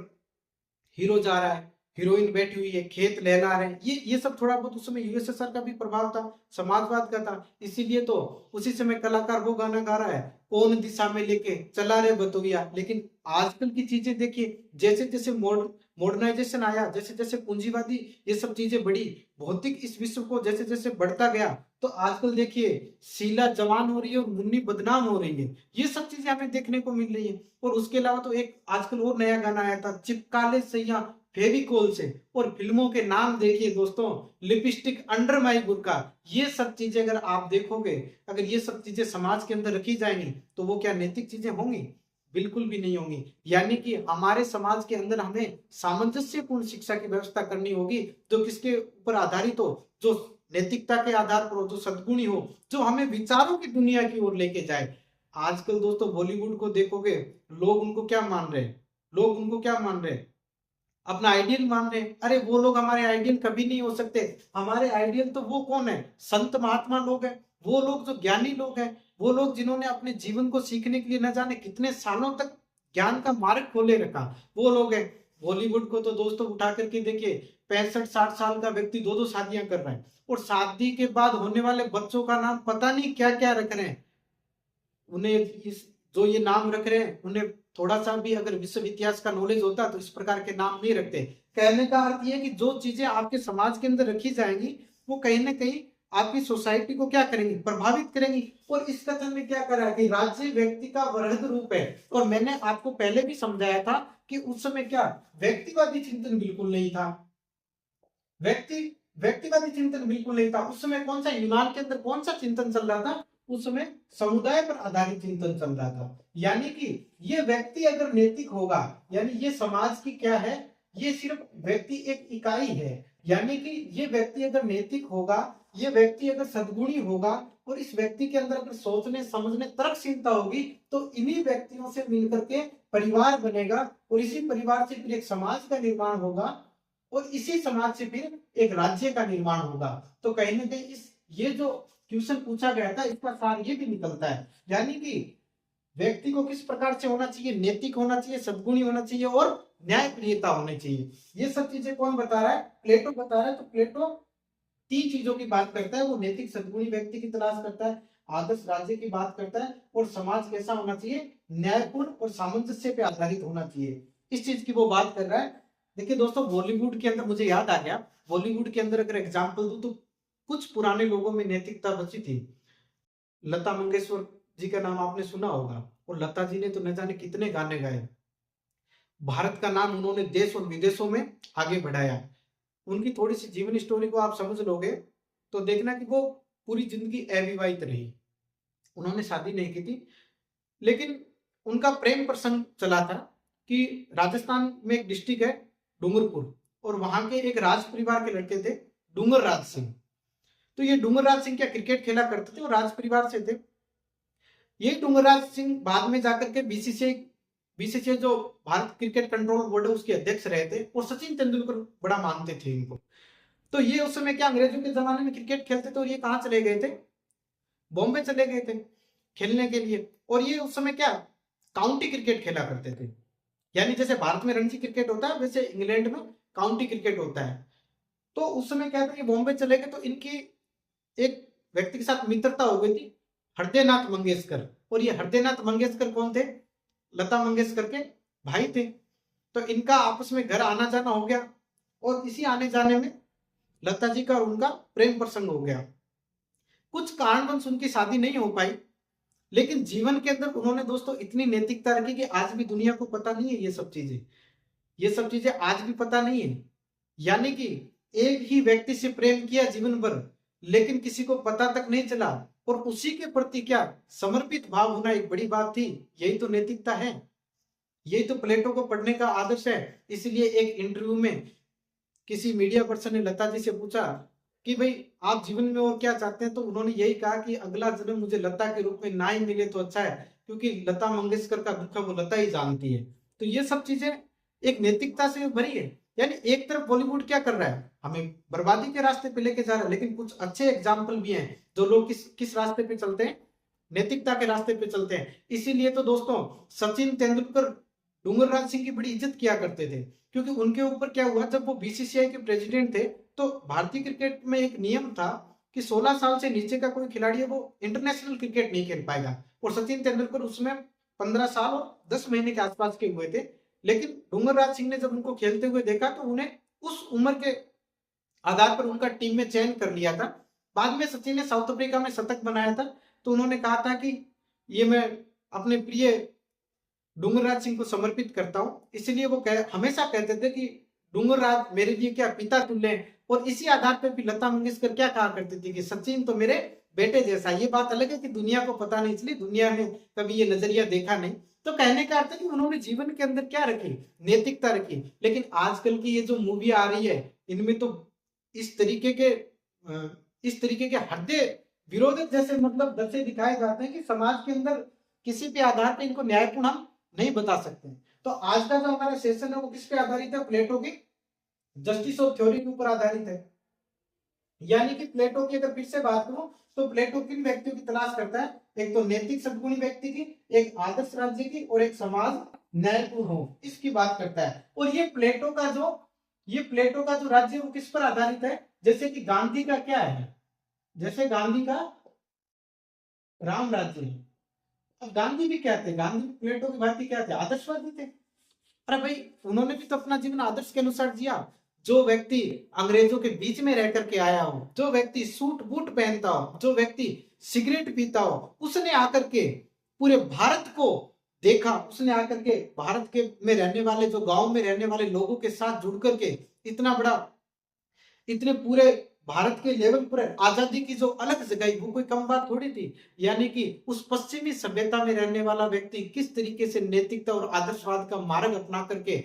A: हीरो जा रहा है, हीरोइन बैठी हुई है, खेत लहला रहे हैं। ये सब थोड़ा बहुत उस समय यूएसएसआर का भी प्रभाव था, समाजवाद का था। इसीलिए तो उसी समय कलाकार वो गाना गा रहा है, कौन दिशा में लेके चला रे बतौरिया। लेकिन आजकल की चीजें देखिए, जैसे जैसे मॉडर्नाइजेशन आया, जैसे जैसे पूंजीवादी ये सब चीजें बढ़ी, भौतिक इस विश्व को जैसे जैसे बढ़ता गया, तो आजकल देखिए शीला जवान हो रही है और मुन्नी बदनाम हो रही है। ये सब चीजें हमें देखने को मिल रही है। और उसके अलावा तो एक आजकल और नया गाना आया था, चिपकाले सैया फेविकोल से। और फिल्मों के नाम देखिए दोस्तों, लिपस्टिक अंडर माई बुर्का। ये सब चीजें अगर आप देखोगे, अगर ये सब चीजें समाज के अंदर रखी जाएंगी तो वो क्या नैतिक चीजें होंगी? बिल्कुल भी नहीं होंगी। यानी कि हमारे समाज के अंदर हमें सामंजस्यपूर्ण शिक्षा की व्यवस्था करनी होगी, जो किसके ऊपर आधारित हो? जो नैतिकता के आधार पर हो, जो सद्गुणी हो, जो हमें विचारों की दुनिया की ओर लेके जाए। आजकल दोस्तों बॉलीवुड को देखोगे, लोग उनको क्या मान रहे हैं? लोग उनको क्या मान रहे हैं? अपना आइडियल मान रहे हैं। अरे वो लोग हमारे आइडियल कभी नहीं हो सकते। हमारे आइडियल तो वो कौन है? संत महात्मा लोग हैं, वो लोग जो ज्ञानी लोग हैं, वो लोग जिन्होंने अपने जीवन को सीखने के लिए न जाने कितने सालों तक ज्ञान का मार्ग खोले रखा, वो लोग हैं। बॉलीवुड को तो दोस्तों उठा करके देखिए, 65-60 साल का व्यक्ति दो दो शादियां कर रहा है, और शादी के बाद होने वाले बच्चों का नाम पता नहीं क्या क्या रख रहे हैं। उन्हें इस जो ये नाम रख रहे हैं, उन्हें थोड़ा सा भी अगर विश्व इतिहास का नॉलेज होता तो इस प्रकार के नाम नहीं रखते। कहने का अर्थ ये कि जो चीजें आपके समाज के अंदर रखी जाएंगी वो कहीं ना कहीं आपकी सोसाइटी को क्या करेंगी? प्रभावित करेंगी। और इस कथन में क्या करा है कि राज्य व्यक्ति का वृहद रूप है। और मैंने आपको पहले भी समझाया था कि उस समय क्या व्यक्तिवादी चिंतन बिल्कुल नहीं था। व्यक्ति व्यक्तिवादी चिंतन बिल्कुल नहीं था। उस समय कौन सा यूनान के अंदर कौन सा चिंतन चल रहा था? उस समय समुदाय पर आधारित चिंतन चल रहा था। यानी कि ये व्यक्ति अगर नैतिक होगा, यानी ये समाज की क्या है? ये सिर्फ व्यक्ति एक इकाई है। यानी कि ये व्यक्ति अगर नैतिक होगा, ये व्यक्ति अगर सद्गुणी होगा, और इस व्यक्ति के अंदर अगर सोचने समझने तर्कशीलता होगी, तो इन्हीं व्यक्तियों से मिलकर के परिवार बनेगा, और इसी परिवार से फिर एक समाज का निर्माण होगा, और इसी समाज से फिर एक राज्य का निर्माण होगा। तो कहीं ना कहीं इस ये जो क्वेश्चन पूछा गया था, इसका सार ये भी निकलता है। यानी कि व्यक्ति को किस प्रकार से होना चाहिए? नैतिक होना चाहिए, सद्गुणी होना चाहिए, और न्यायप्रियता होनी चाहिए। ये सब चीजें कौन बता रहा है? प्लेटो बता रहा है। तो प्लेटो 3 चीजों की बात करता है। वो नैतिक सद्गुणी व्यक्ति की तलाश करता है, आदर्श राज्य की बात करता है, और समाज कैसा होना चाहिए? न्यायपूर्ण और सामंजस्य पे आधारित होना चाहिए। इस चीज की वो बात कर रहा है। देखिए दोस्तों, बॉलीवुड के अंदर मुझे याद आ गया, बॉलीवुड के अंदर अगर एग्जाम्पल दूं तो कुछ पुराने लोगों में नैतिकता बची थी। लता मंगेशकर जी का नाम आपने सुना होगा, और लता जी ने तो न जाने कितने गाने गाए। भारत का नाम उन्होंने देश और विदेशों में आगे बढ़ाया। उनकी थोड़ी सी जीवन स्टोरी को आप समझ लोगे तो देखना कि वो पूरी जिंदगी अविवाहित रही। उन्होंने शादी नहीं की थी, लेकिन उनका प्रेम प्रसंग चला था कि राजस्थान में एक डिस्ट्रिक्ट है डूंगरपुर, और वहां के एक राज परिवार के लड़के थे डूंगर राज सिंह। तो ये डूंगर राज सिंह क्या क्रिकेट खेला करते थे और राज परिवार से थे। ये डूंगर राज सिंह बाद में जाकर के बीसीसीआई जो भारत क्रिकेट कंट्रोल बोर्ड है उसके अध्यक्ष रहे थे, और सचिन तेंदुलकर बड़ा मानते थे इनको। तो ये उस समय क्या अंग्रेजों के जमाने में क्रिकेट खेलते थे, और ये कहाँ चले गए थे? बॉम्बे चले गए थे खेलने के लिए। और ये उस समय क्या काउंटी क्रिकेट खेला करते थे। यानी जैसे भारत में रणजी क्रिकेट होता है, वैसे इंग्लैंड में काउंटी क्रिकेट होता है। तो उस समय क्या था, ये बॉम्बे चले गए, तो इनकी एक व्यक्ति के साथ मित्रता हो गई थी, हृदयनाथ मंगेशकर। और ये हृदयनाथ मंगेशकर कौन थे? लता मंगेशकर के भाई थे। तो इनका आपस में घर आना जाना हो गया, और इसी आने जाने में लता जी का और उनका प्रेम प्रसंग हो गया। कुछ कारणवश उनकी शादी नहीं हो पाई, लेकिन जीवन के अंदर उन्होंने दोस्तों इतनी नैतिकता रखी कि आज भी दुनिया को पता नहीं है ये सब चीजें। ये सब चीजें आज भी पता नहीं है। यानी कि एक ही व्यक्ति से प्रेम किया जीवन भर, लेकिन किसी को पता तक नहीं चला, और उसी के प्रति क्या समर्पित भाव होना एक बड़ी बात थी। यही तो नैतिकता है, यही तो प्लेटो को पढ़ने का आदर्श है। इसलिए एक इंटरव्यू में किसी मीडिया पर्सन ने लता जी से पूछा कि भाई आप जीवन में और क्या चाहते हैं, तो उन्होंने यही कहा कि अगला जन्म मुझे लता के रूप में ना ही मिले तो अच्छा है, क्योंकि लता मंगेशकर का दुख है वो लता ही जानती है। तो ये सब चीजें एक नैतिकता से भरी है। यानी एक तरफ बॉलीवुड क्या कर रहा है, हमें बर्बादी के रास्ते पे लेके जा रहा है, लेकिन कुछ अच्छे एग्जाम्पल भी हैं जो लोग किस किस रास्ते पे चलते हैं, नैतिकता के रास्ते पे चलते हैं। इसीलिए तो दोस्तों सचिन तेंदुलकर डूंगरराज सिंह की बड़ी इज्जत किया करते थे, क्योंकि उनके ऊपर क्या हुआ, जब वो बीसीसीआई के प्रेसिडेंट थे तो भारतीय क्रिकेट में एक नियम था कि 16 साल से नीचे का कोई खिलाड़ी है वो इंटरनेशनल क्रिकेट नहीं खेल पाएगा, और सचिन तेंदुलकर उसमें 15 साल और 10 महीने के आसपास के हुए थे। लेकिन डूंगरराज सिंह ने जब उनको खेलते हुए देखा तो उन्हें उस उम्र के आधार पर उनका टीम में चयन कर लिया था। बाद में सचिन ने साउथ अफ्रीका में शतक बनाया था, तो उन्होंने कहा था कि ये मैं अपने प्रिय डूंगरराज सिंह को समर्पित करता हूं। इसलिए वो हमेशा कहते थे कि डूंगरराज मेरे लिए क्या पिता तुल्य हैं। और इसी आधार पर भी लता मंगेशकर क्या कहा करती थी कि सचिन तो मेरे बेटे जैसा। ये बात अलग है कि दुनिया को पता नहीं चली, दुनिया ने कभी ये नजरिया देखा नहीं। तो कहने का अर्थ है कि उन्होंने जीवन के अंदर क्या रखी, नैतिकता रखी। लेकिन आजकल की ये जो मूवी आ रही है इनमें तो इस तरीके के हृदय विरोधित जैसे मतलब दृश्य दिखाए जाते हैं कि समाज के अंदर किसी भी आधार पर इनको न्यायपूर्ण हम नहीं बता सकते। तो आज का जो हमारा सेशन है वो किस पे आधारित है, प्लेटो की जस्टिस ऑफ थ्योरी के ऊपर आधारित है। यानी कि प्लेटो की अगर फिर से बात करूं तो प्लेटो किन व्यक्तियों की तलाश करता है, एक तो नैतिक सद्गुणी व्यक्ति की, एक आदर्श राज्य की, और एक समाज न्यायपूर्ण हो, इसकी बात करता है। और ये प्लेटो का जो राज्य है वो किस पर आधारित है, जैसे कि गांधी का क्या है, जैसे गांधी का राम राज्य है। अब गांधी भी क्या थे, गांधी प्लेटो की भांति क्या थे, आदर्शवादी थे। अरे भाई उन्होंने भी तो अपना जीवन आदर्श के अनुसार जिया। जो व्यक्ति अंग्रेजों के बीच में रह करके आया हो, जो व्यक्ति सूट बूट पहनता हो, जो व्यक्ति सिगरेट पीता हो, उसने आकर के पूरे भारत को देखा, उसने आकर के भारत के में रहने वाले, जो गांव में रहने वाले लोगों के साथ जुड़ करके इतना बड़ा, इतने पूरे भारत के लेवल पर आजादी की जो अलग जगाई, वो कोई कम बात थोड़ी थी। यानी कि उस पश्चिमी सभ्यता में रहने वाला व्यक्ति किस तरीके से नैतिकता और आदर्शवाद का मार्ग अपना करके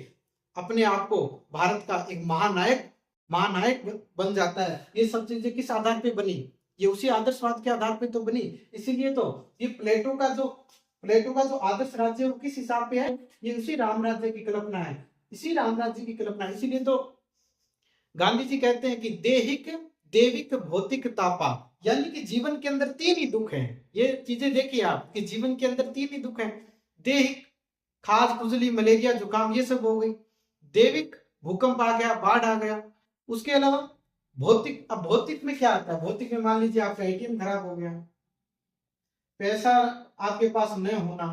A: अपने आप को भारत का एक महानायक बन जाता है। ये सब चीजें किस आधार पे बनी, ये उसी आदर्शवाद के आधार पे तो बनी। इसीलिए तो ये प्लेटो का जो आदर्श राज्य है वो किस हिसाब पे है, ये उसी राम राज्य की कल्पना है, इसी राम राज्य की कल्पना है। इसीलिए तो गांधी जी कहते हैं कि देहिक देविक भौतिक तापा, यानी कि जीवन के अंदर तीन ही दुख हैं। ये चीजें देखिए आप कि जीवन के अंदर तीन ही दुख हैं। देहिक खाज खुजली मलेरिया जुकाम ये सब हो गई, देविक भूकंप आ गया, बाढ़ आ गया। उसके अलावा भौतिक, अब भौतिक में क्या आता है, भौतिक में मान लीजिए आपका एटीएम खराब हो गया, पैसा आपके पास न होना,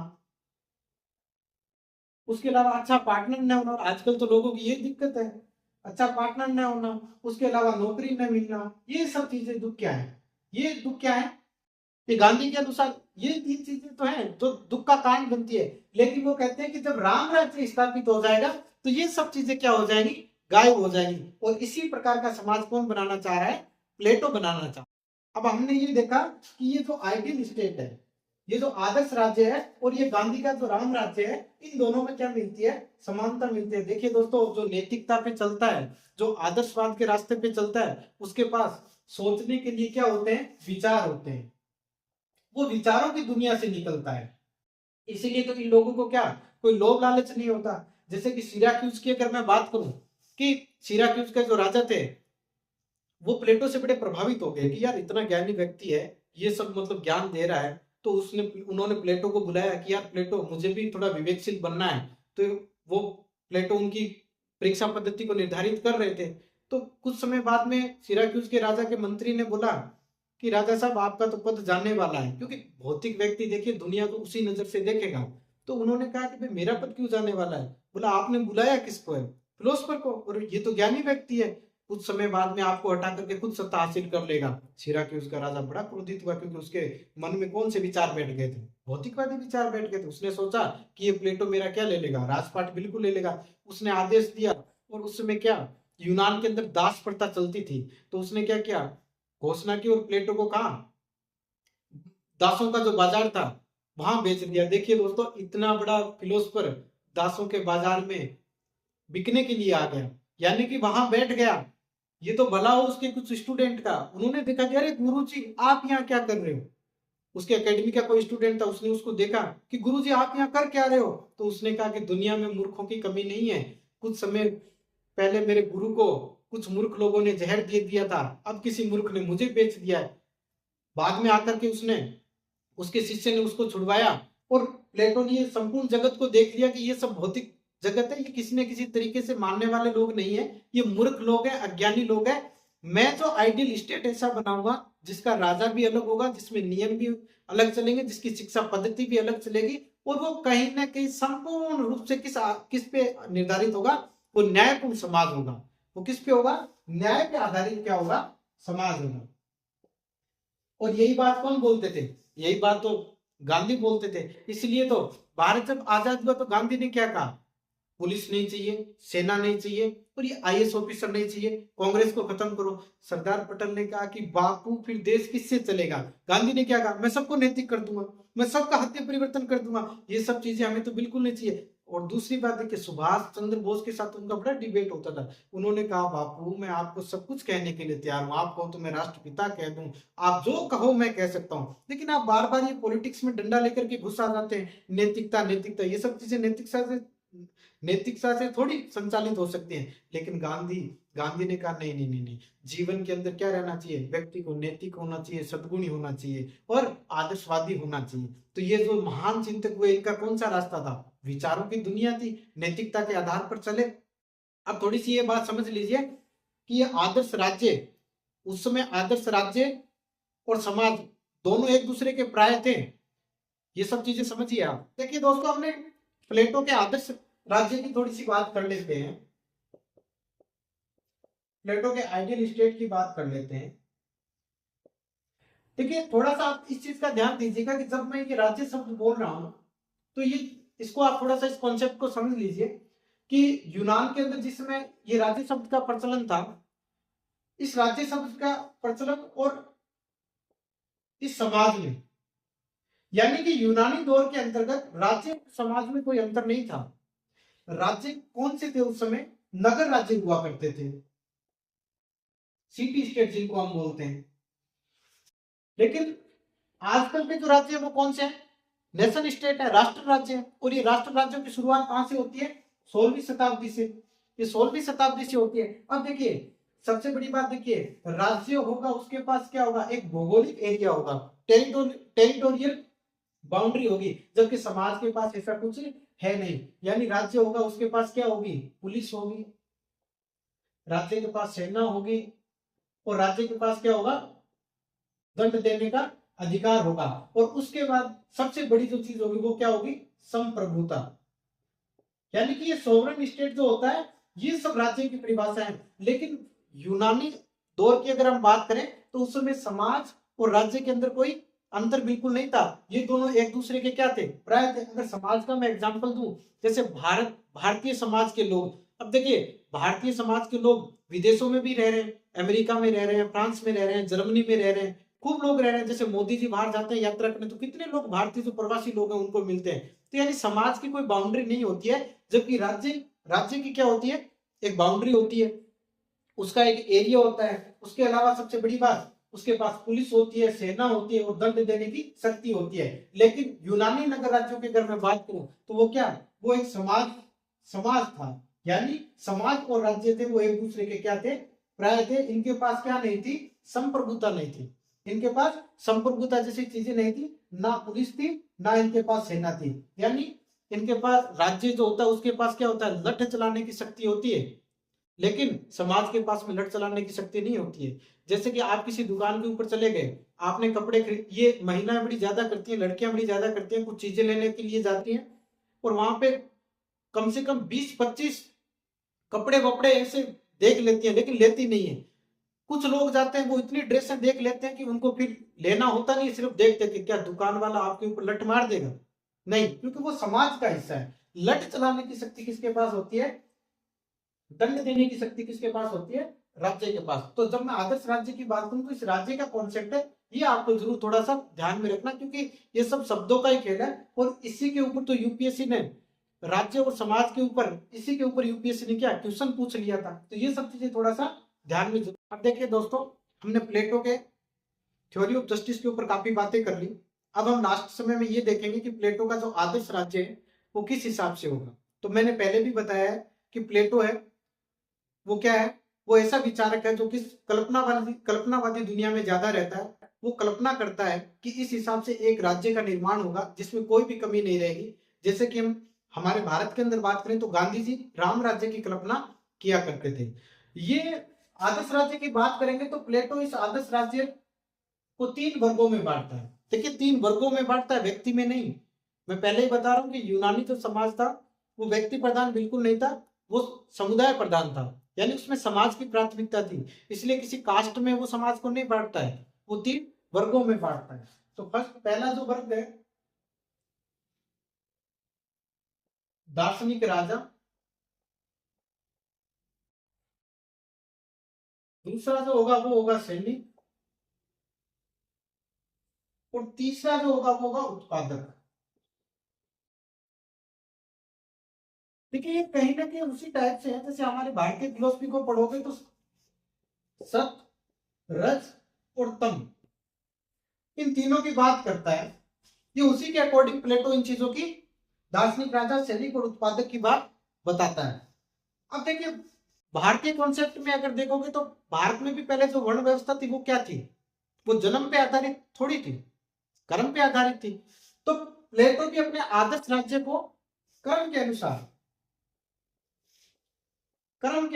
A: उसके अलावा अच्छा पार्टनर न होना। आजकल तो लोगों की ये दिक्कत है, अच्छा पार्टनर न होना, उसके अलावा नौकरी न मिलना। ये सब चीजें दुख क्या है, ये दुख क्या है, ये गांधी के अनुसार ये तीन चीजें तो हैं जो दुख का कारण बनती है। लेकिन वो कहते हैं कि जब राम राज्य स्थापित हो जाएगा तो ये सब चीजें क्या हो जाएंगी, गायब हो जाएंगी। और इसी प्रकार का समाज कौन बनाना चाह रहा है, प्लेटो बनाना चाह। अब हमने ये देखा कि ये जो आइडियल स्टेट है, ये जो आदर्श राज्य है, और ये गांधी का जो राम राज्य है, इन दोनों में क्या मिलती है, समानता मिलती है। देखिए दोस्तों, जो नैतिकता पे चलता है, जो आदर्शवाद के रास्ते पे चलता है, उसके पास सोचने के लिए क्या होते हैं, विचार होते हैं, वो विचारों की दुनिया से निकलता है। इसीलिए तो इन लोगों को क्या कोई लोभ लालच नहीं होता। जैसे कि सिराक्यूज की अगर मैं बात करूं कि सिराक्यूज के जो राजा थे वो प्लेटो से बड़े प्रभावित हो गए कि यार इतना ज्ञानी व्यक्ति है, ये सब मतलब ज्ञान दे रहा है। तो उन्होंने प्लेटो को बुलाया कि यार प्लेटो मुझे भी थोड़ा विवेकशील बनना है। तो वो प्लेटो उनकी परीक्षा पद्धति को निर्धारित कर रहे थे। तो कुछ समय बाद में सिराक्यूज के राजा के मंत्री ने बोला कि राजा साहब आपका तो पद जाने वाला है, क्योंकि भौतिक व्यक्ति देखिए दुनिया को उसी नजर से देखेगा। तो उन्होंने कहा कि भाई मेरा पद क्यों जाने वाला है। बोला आपने बुलाया किसको है, फिलोसफर को, और ये तो ज्ञानी व्यक्ति है, कुछ समय बाद में आपको हटा करके खुद सत्ता हासिल कर लेगा। सिराक्यूज का राजा बड़ा क्रोधित हुआ, क्योंकि उसके मन में कौन से विचार बैठ गए थे, भौतिकवादी विचार बैठ गए थे। उसने सोचा कि ये प्लेटो मेरा क्या ले लेगा, राजपाट बिल्कुल ले लेगा। उसने आदेश दिया, और उस समय क्या यूनान के अंदर दास प्रथा चलती थी, तो उसने क्या किया, घोषणा की, और प्लेटो को कहा दासों का जो बाजार था वहां बेच दिया। देखिए दोस्तों, इतना बड़ा फिलोसफर दासों के बाजार में बिकने के लिए आ गया, यानी कि वहां बैठ गया ये तो भला हो उसके कुछ स्टूडेंट का, उन्होंने देखा कि अरे गुरुजी आप यहाँ क्या कर रहे हो। उसके एकेडमी का कोई स्टूडेंट था, उसने उसको देखा कि गुरुजी आप यहाँ कर क्या रहे हो। तो उसने कहा कि दुनिया में मूर्खों की कमी नहीं है, कुछ समय पहले मेरे गुरु को कुछ मूर्ख लोगों ने जहर दे दिया था, अब किसी मूर्ख ने मुझे बेच दिया है। बाद में आकर के उसने, उसके शिष्य ने उसको छुड़वाया, और प्लेटो ने ये संपूर्ण जगत को देख लिया कि ये सब भौतिक जगत है, ये किसी न किसी तरीके से मानने वाले लोग नहीं है, ये मूर्ख लोग हैं, अज्ञानी लोग हैं। मैं जो आइडियल स्टेट ऐसा बनाऊंगा जिसका राजा भी अलग होगा, जिसमें नियम भी अलग चलेंगे, जिसकी शिक्षा पद्धति भी अलग चलेगी, और वो कहीं ना कहीं संपूर्ण रूप से किस पे निर्धारित होगा, वो न्यायपूर्ण समाज होगा। वो किस पे होगा? न्याय पे आधारित क्या होगा? समाज होगा। और यही बात कौन बोलते थे? यही बात तो गांधी बोलते थे। इसलिए तो भारत जब आजाद हुआ तो गांधी ने क्या कहा? पुलिस नहीं चाहिए, सेना नहीं चाहिए, और ये आईएएस ऑफिसर नहीं चाहिए, कांग्रेस को खत्म करो। सरदार पटेल ने कहा कि बापू फिर देश किससे चलेगा? गांधी ने क्या कहा? मैं सबको नैतिक कर दूंगा, मैं सबका हत्या परिवर्तन कर दूंगा। ये सब चीजें हमें तो बिल्कुल नहीं चाहिए। और दूसरी बात है कि सुभाष चंद्र बोस के साथ उनका बड़ा डिबेट होता था। उन्होंने कहा बापू मैं आपको सब कुछ कहने के लिए तैयार हूँ, आप कहो तो मैं राष्ट्रपिता कह दूं, आप जो कहो मैं कह सकता हूँ, लेकिन आप बार बार ये पॉलिटिक्स में डंडा लेकर के घुस आ जाते हैं। नैतिकता नैतिकता, ये सब चीजें नैतिकता से थोड़ी संचालित हो सकती हैं। लेकिन गांधी गांधी ने कहा नहीं नहीं नहीं नहीं, जीवन के अंदर क्या रहना चाहिए? व्यक्ति को नैतिक होना चाहिए, सद्गुणी होना चाहिए, और आदर्शवादी होना चाहिए। तो ये जो महान चिंतक हुए, इनका कौन सा रास्ता था? विचारों की दुनिया थी, नैतिकता के आधार पर चले। अब थोड़ी सी ये बात समझ लीजिए कि ये आदर्श राज्य, उस समय आदर्श राज्य और समाज दोनों एक दूसरे के प्राय थे। ये सब चीजें समझिए आप। देखिए दोस्तों, हमने प्लेटो के आदर्श राज्य की थोड़ी सी बात कर लेते हैं, प्लेटो के आइडियल स्टेट की बात कर लेते हैं। देखिए थोड़ा सा आप इस चीज का ध्यान दीजिएगा कि जब मैं ये राज्य शब्द बोल रहा हूं, तो ये इसको आप थोड़ा सा इस कॉन्सेप्ट को समझ लीजिए कि यूनान के अंदर जिस समय ये राज्य शब्द का प्रचलन था, इस राज्य शब्द का प्रचलन और इस समाज में, यानी कि यूनानी दौर के अंतर्गत राज्य समाज में कोई अंतर नहीं था। राज्य कौन से थे उस समय? नगर राज्य हुआ करते थे, सिटी स्टेट जिनको हम बोलते हैं। लेकिन आजकल के जो राज्य है वो कौन से हैं? नेशन स्टेट है, राष्ट्र राज्य है। और ये राष्ट्र राज्यों की शुरुआत कहां से होती है? 16वीं शताब्दी से। ये 16वीं शताब्दी से होती है। अब देखिए सबसे बड़ी बात, देखिए राज्य होगा उसके पास क्या होगा? एक भौगोलिक एरिया होगा, टेरिटोरियल बाउंड्री होगी, जबकि समाज के पास ऐसा कुछ है नहीं। यानी राज्य होगा उसके पास क्या होगी? पुलिस होगी, राज्य के पास सेना होगी, और राज्य के पास क्या होगा? दंड देने का अधिकार होगा। और उसके बाद सबसे बड़ी जो चीज होगी वो क्या होगी? संप्रभुता। यानी कि ये सोवरेन स्टेट जो होता है, ये सब राज्य की परिभाषा है। लेकिन यूनानी दौर की अगर हम बात करें तो उस समय समाज और राज्य के अंदर कोई अंतर बिल्कुल नहीं था। ये दोनों एक दूसरे के क्या थे? प्राय थे। अगर समाज का मैं एग्जांपल दूं, जैसे भारतीय समाज के लोग, अब देखिए भारतीय समाज के लोग विदेशों में भी रह रहे हैं, अमेरिका में रह रहे हैं, फ्रांस में रह रहे हैं, जर्मनी में रह रहे हैं, खूब लोग रह रहे हैं। जैसे मोदी जी बाहर जाते हैं यात्रा करने, तो कितने लोग भारतीय जो प्रवासी लोग हैं उनको मिलते हैं। तो यानी समाज की कोई बाउंड्री नहीं होती है, जबकि राज्य की क्या होती है? एक बाउंड्री होती है, उसका एक एरिया होता है। उसके अलावा सबसे बड़ी बात, उसके पास पुलिस होती है, सेना होती है, और दंड देने की शक्ति होती है। लेकिन यूनानी नगर राज्यों की अगर मैं बात करूं तो वो क्या? वो एक समाज था। यानी समाज और राज्य थे वो एक दूसरे के क्या थे? प्राय थे। इनके पास क्या नहीं थी? संप्रभुता नहीं थी। इनके पास संप्रभुता जैसी चीजें नहीं थी, ना पुलिस थी, ना इनके पास सेना थी। यानी इनके पास राज्य जो होता है उसके पास क्या होता है? लठ चलाने की शक्ति होती है, लेकिन समाज के पास में लठ चलाने की शक्ति नहीं होती है। जैसे कि आप किसी दुकान के ऊपर चले गए, आपने कपड़े खरीद, ये महिलाएं बड़ी ज्यादा करती हैं, लड़कियां बड़ी ज्यादा करती हैं, कुछ चीजें लेने के लिए जाती हैं, और वहां पे कम से कम 20-25 कपड़े वपड़े ऐसे देख लेती हैं, लेकिन लेती नहीं है। कुछ लोग जाते हैं वो इतनी ड्रेसें देख लेते हैं कि उनको फिर लेना होता नहीं, सिर्फ देखते कि क्या दुकान वाला आपके ऊपर लठ मार देगा? नहीं, क्योंकि वो समाज का हिस्सा है। लठ चलाने की शक्ति किसके पास होती है? दंड देने की शक्ति किसके पास होती है? राज्य के पास। तो जब मैं आदर्श राज्य की बात करूं तो इस राज्य का कॉन्सेप्ट है, ये आपको जरूर थोड़ा सा ध्यान में रखना, क्योंकि ये सब शब्दों का ही खेल है। और इसी के ऊपर तो यूपीएससी ने, राज्य और समाज के ऊपर, इसी के ऊपर यूपीएससी ने क्या क्वेश्चन पूछ लिया था। तो ये सब चीजें थोड़ा सा ध्यान में अब देखिए दोस्तों, हमने प्लेटो के थ्योरी ऑफ जस्टिस के ऊपर काफी बातें कर ली। अब हम लास्ट समय में ये देखेंगे कि प्लेटो का जो आदर्श राज्य है वो किस हिसाब से होगा। तो मैंने पहले भी बताया है कि प्लेटो है वो क्या है, वो ऐसा विचारक है जो कि कल्पनावादी दुनिया में ज्यादा रहता है। वो कल्पना करता है कि इस हिसाब से एक राज्य का निर्माण होगा जिसमें कोई भी कमी नहीं रहेगी। जैसे कि हम हमारे भारत के अंदर बात करें तो गांधी जी राम राज्य की कल्पना किया करते थे। ये आदर्श राज्य की बात करेंगे तो प्लेटो इस आदर्श राज्य को 3 वर्गों में बांटता है। देखिए 3 वर्गों में बांटता है, व्यक्ति में नहीं। मैं पहले ही बता रहा हूं कि यूनानी जो समाज था वो व्यक्ति प्रधान बिल्कुल नहीं था, वो समुदाय प्रधान था, यानी उसमें समाज की प्राथमिकता थी। इसलिए किसी कास्ट में वो समाज को नहीं बांटता है, वो 3 वर्गों में बांटता है। तो फर्स्ट पहला जो वर्ग है दार्शनिक राजा, दूसरा जो होगा वो होगा सैनिक, और तीसरा जो होगा वो होगा उत्पादक। देखिए ये कहीं ना कहीं उसी टाइप से है जैसे हमारे भारतीय फिलोसफी को पढ़ोगे तो सत, रज और तम, इन तीनों की बात करता है। ये उसी के अकॉर्डिंग प्लेटो इन चीजों की दार्शनिक राजा, सैनिक और उत्पादक की बात बताता है। अब देखिए भारतीय कॉन्सेप्ट में अगर देखोगे तो भारत में भी पहले जो वर्ण व्यवस्था थी वो क्या थी, वो जन्म पे आधारित थोड़ी थी, कर्म पे आधारित थी। तो प्लेटो भी अपने आदर्श राज्य को कर्म के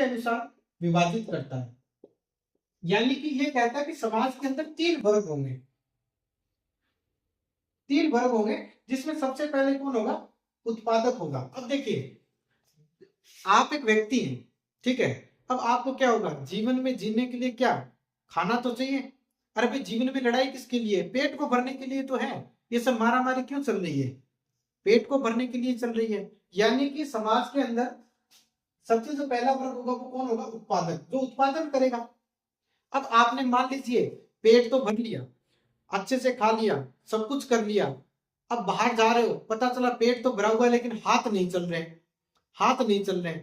A: अनुसार विभाजित करता है। यानी कि ये कहता है कि समाज के अंदर 3 वर्ग होंगे, 3 वर्ग होंगे, जिसमें सबसे पहले कौन होगा, उत्पादक होगा। अब देखिए आप एक व्यक्ति हैं, ठीक है, अब आपको क्या होगा, जीवन में जीने के लिए क्या, खाना तो चाहिए। अरे भाई जीवन में लड़ाई किसके लिए, पेट को भरने के लिए तो है। ये सब मारा मारी क्यों चल रही है, पेट को भरने के लिए चल रही है। यानी कि समाज के अंदर सबसे जो पहला वर्ग होगा वो कौन होगा, उत्पादक, जो उत्पादन करेगा। अब आपने मान लीजिए पेट तो भर लिया, अच्छे से खा लिया, सब कुछ कर लिया, अब बाहर जा रहे हो, पता चला पेट तो भरा हुआ है लेकिन हाथ नहीं चल रहे, हाथ नहीं चल रहे।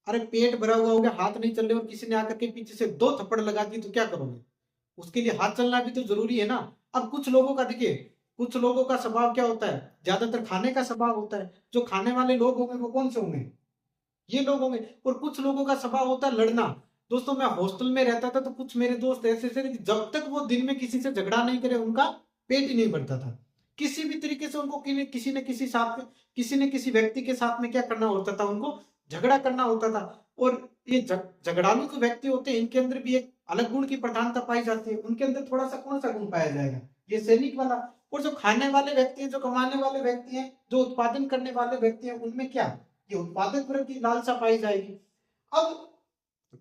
A: अरे पेट भरा हुआ हो गया, हाथ नहीं चल रहे, और किसी ने आकर के पीछे से 2 थप्पड़ लगा दी तो क्या करोगे, उसके लिए हाथ चलना भी तो जरूरी है ना। अब कुछ लोगों का देखिए, कुछ लोगों का स्वभाव क्या होता है, ज्यादातर खाने का स्वभाव होता है। जो खाने वाले लोग होंगे वो कौन से होंगे, ये लोग होंगे। और कुछ लोगों का स्वभाव होता है लड़ना। दोस्तों मैं हॉस्टल में रहता था तो कुछ मेरे दोस्त ऐसे थे कि जब तक वो दिन में किसी से झगड़ा नहीं करे उनका पेट ही नहीं भरता था। किसी भी तरीके से उनको किसी न किसी साथ में, किसी न किसी व्यक्ति के साथ में क्या करना होता था, उनको झगड़ा करना होता था। और ये झगड़ालू जो व्यक्ति होते हैं इनके अंदर भी एक अलग गुण की प्रधानता पाई जाती है। उनके अंदर थोड़ा सा कौन सा गुण पाया जाएगा, ये सैनिक वाला। और जो खाने वाले व्यक्ति हैं, जो कमाने वाले व्यक्ति हैं, जो उत्पादन करने वाले व्यक्ति हैं, उनमें क्या, ये उत्पादक वर्ग की लालसा पाई जाएगी। अब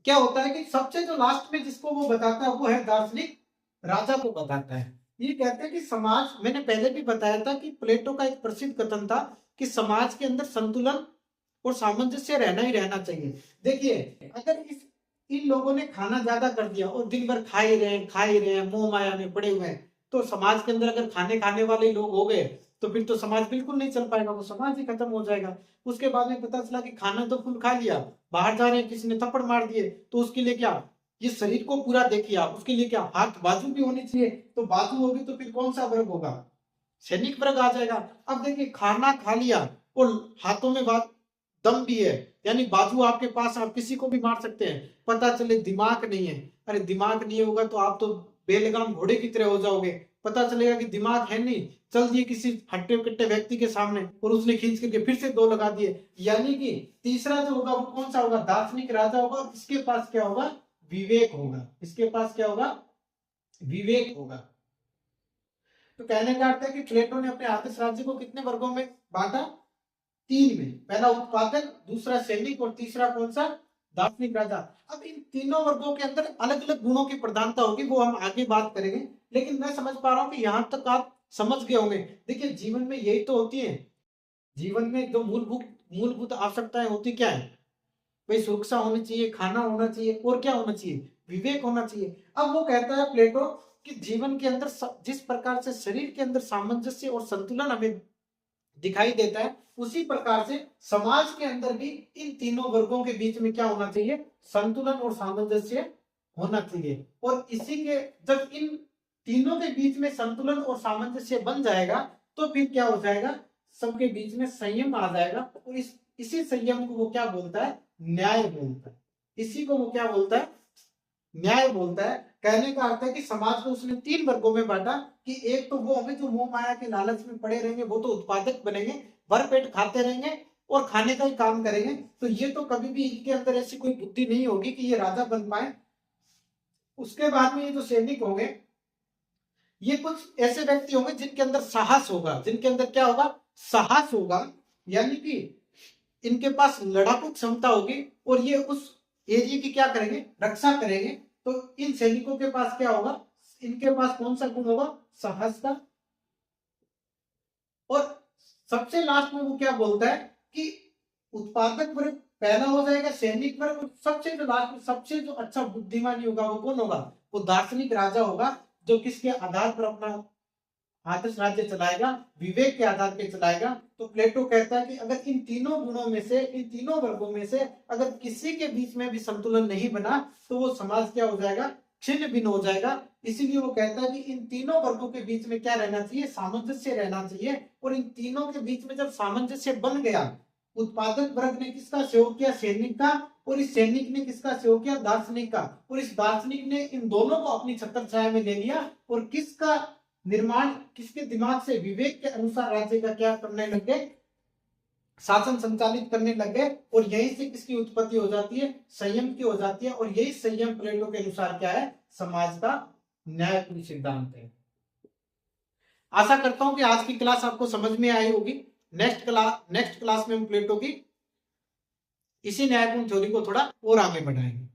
A: क्या होता है कि सबसे जो लास्ट में जिसको वो बताता है वो है दार्शनिक राजा को बताता है। ये कहते हैं कि समाज, मैंने पहले भी बताया था कि प्लेटो का एक प्रसिद्ध कथन था कि समाज के अंदर संतुलन और सामंजस्य रहना ही रहना चाहिए। देखिए अगर इन लोगों ने खाना ज्यादा कर दिया और दिन भर खा ही रहे हैं, मोह माया में पड़े हुए हैं, तो समाज के अंदर अगर खाने वाले लोग हो गए तो फिर तो समाज बिल्कुल नहीं चल पाएगा, वो समाज ही खत्म हो जाएगा। उसके बाद में पता चला कि खाना तो फुल खा लिया, बाहर जा रहे हैं किसी ने थप्पड़ मार दिए, तो उसके लिए क्या, ये शरीर को पूरा देखिए आप, उसके लिए क्या हाथ बाजू भी होनी चाहिए। तो बाजू होगी तो फिर कौन सा वर्ग होगा, सैनिक वर्ग आ जाएगा। अब देखिए खाना खा लिया और हाथों में बात दम भी है, यानी बाजू आपके पास, आप किसी को भी मार सकते हैं। पता चले दिमाग नहीं है, अरे दिमाग नहीं होगा तो आप तो बेलगाम घोड़े की तरह हो जाओगे। पता चलेगा कि दिमाग है नहीं, चल दिए किसी हट्टे कट्टे व्यक्ति के सामने और उसने खींच करके फिर से 2 लगा दिए। यानी कि तीसरा जो होगा वो कौन सा होगा, दार्शनिक राजा होगा। इसके पास क्या होगा, विवेक होगा। इसके पास क्या होगा, विवेक होगा। तो कहने का अर्थ है कि प्लेटो ने अपने आदर्श राज्य को कितने वर्गों में बांटा, 3 में। पहला उत्पादक, दूसरा सैनिक और तीसरा कौन सा, दार्शनिक राजा। अब इन तीनों वर्गों के अंदर अलग अलग गुणों की प्रधानता होगी, वो हम आगे बात करेंगे। लेकिन मैं समझ पा रहा हूं कि यहां तक आप समझ गए होंगे। देखिए जीवन में यही तो होती है, जीवन में जो मूलभूत आवश्यकताएं होती क्या है भाई, सुरक्षा होनी चाहिए, खाना होना चाहिए, और क्या होना चाहिए, विवेक होना चाहिए। अब वो कहता है प्लेटो कि जीवन के अंदर जिस प्रकार से शरीर के अंदर सामंजस्य और संतुलन हमें दिखाई देता है, उसी प्रकार से समाज के अंदर भी इन तीनों वर्गों के बीच में क्या होना चाहिए, संतुलन और सामंजस्य होना चाहिए। और इसी के जब इन तीनों के बीच में संतुलन और सामंजस्य बन जाएगा तो फिर क्या हो जाएगा, सबके बीच में संयम आ जाएगा। और इसी संयम को वो क्या बोलता है, न्याय बोलता है। इसी को वो क्या बोलता है, न्याय बोलता है। कहने का अर्थ है कि समाज को उसने तीन वर्गों में बांटा कि एक तो वो होंगे जो मोह माया के लालच में पड़े रहेंगे, वो तो उत्पादक बनेंगे, भर पेट खाते रहेंगे और खाने का ही काम करेंगे। तो ये तो कभी भी इनके अंदर ऐसी कोई बुद्धि नहीं होगी कि ये राजा बन पाए। उसके बाद में ये जो सैनिक होंगे, ये कुछ ऐसे व्यक्ति होंगे जिनके अंदर साहस होगा। जिनके अंदर क्या होगा, साहस होगा, यानी कि इनके पास लड़ाकू क्षमता होगी और ये उस एरिया की क्या करेंगे, रक्षा करेंगे। तो इन सैनिकों के पास क्या होगा, इनके पास कौन सा गुण होगा, साहस का। और सबसे लास्ट में वो क्या बोलता है कि उत्पादक वर्ग पहला हो जाएगा सैनिक वर्ग, सबसे जो लास्ट में सबसे जो अच्छा बुद्धिमानी होगा वो कौन होगा, वो दार्शनिक राजा होगा, जो किसके आधार पर अपना आदर्श राज्य चलाएगा, विवेक के आधार पर चलाएगा। तो प्लेटो कहता है कि अगर इन तीनों गुणों में से, इन तीनों वर्गों में से अगर किसी के बीच में भी संतुलन नहीं बना तो वो समाज क्या हो जाएगा, छिन्न भिन्न हो जाएगा। इसीलिए वो कहता है कि इन तीनों वर्गों के बीच में क्या रहना चाहिए, सामंजस्य रहना चाहिए। और इन तीनों के बीच में जब सामंजस्य बन गया, उत्पादक वर्ग ने किसका सहयोग किया, सैनिक का, और इस सैनिक ने किसका सहयोग किया, दार्शनिक का। और इस दार्शनिक ने इन दोनों को अपनी छत्र छाया में ले लिया और किसका निर्माण, किसके दिमाग से, विवेक के अनुसार राज्य का क्या करने लग गए, शासन संचालित करने लग गए। और यहीं से किसकी उत्पत्ति हो जाती है, संयम की हो जाती है। और यही संयम प्लेटो के अनुसार क्या है, समाज का न्यायपूर्ण सिद्धांत है। आशा करता हूं कि आज की क्लास आपको समझ में आई होगी। नेक्स्ट क्लास में हम प्लेटो की इसी न्यायपूर्ण थ्योरी को थोड़ा और आगे बढ़ाएंगे।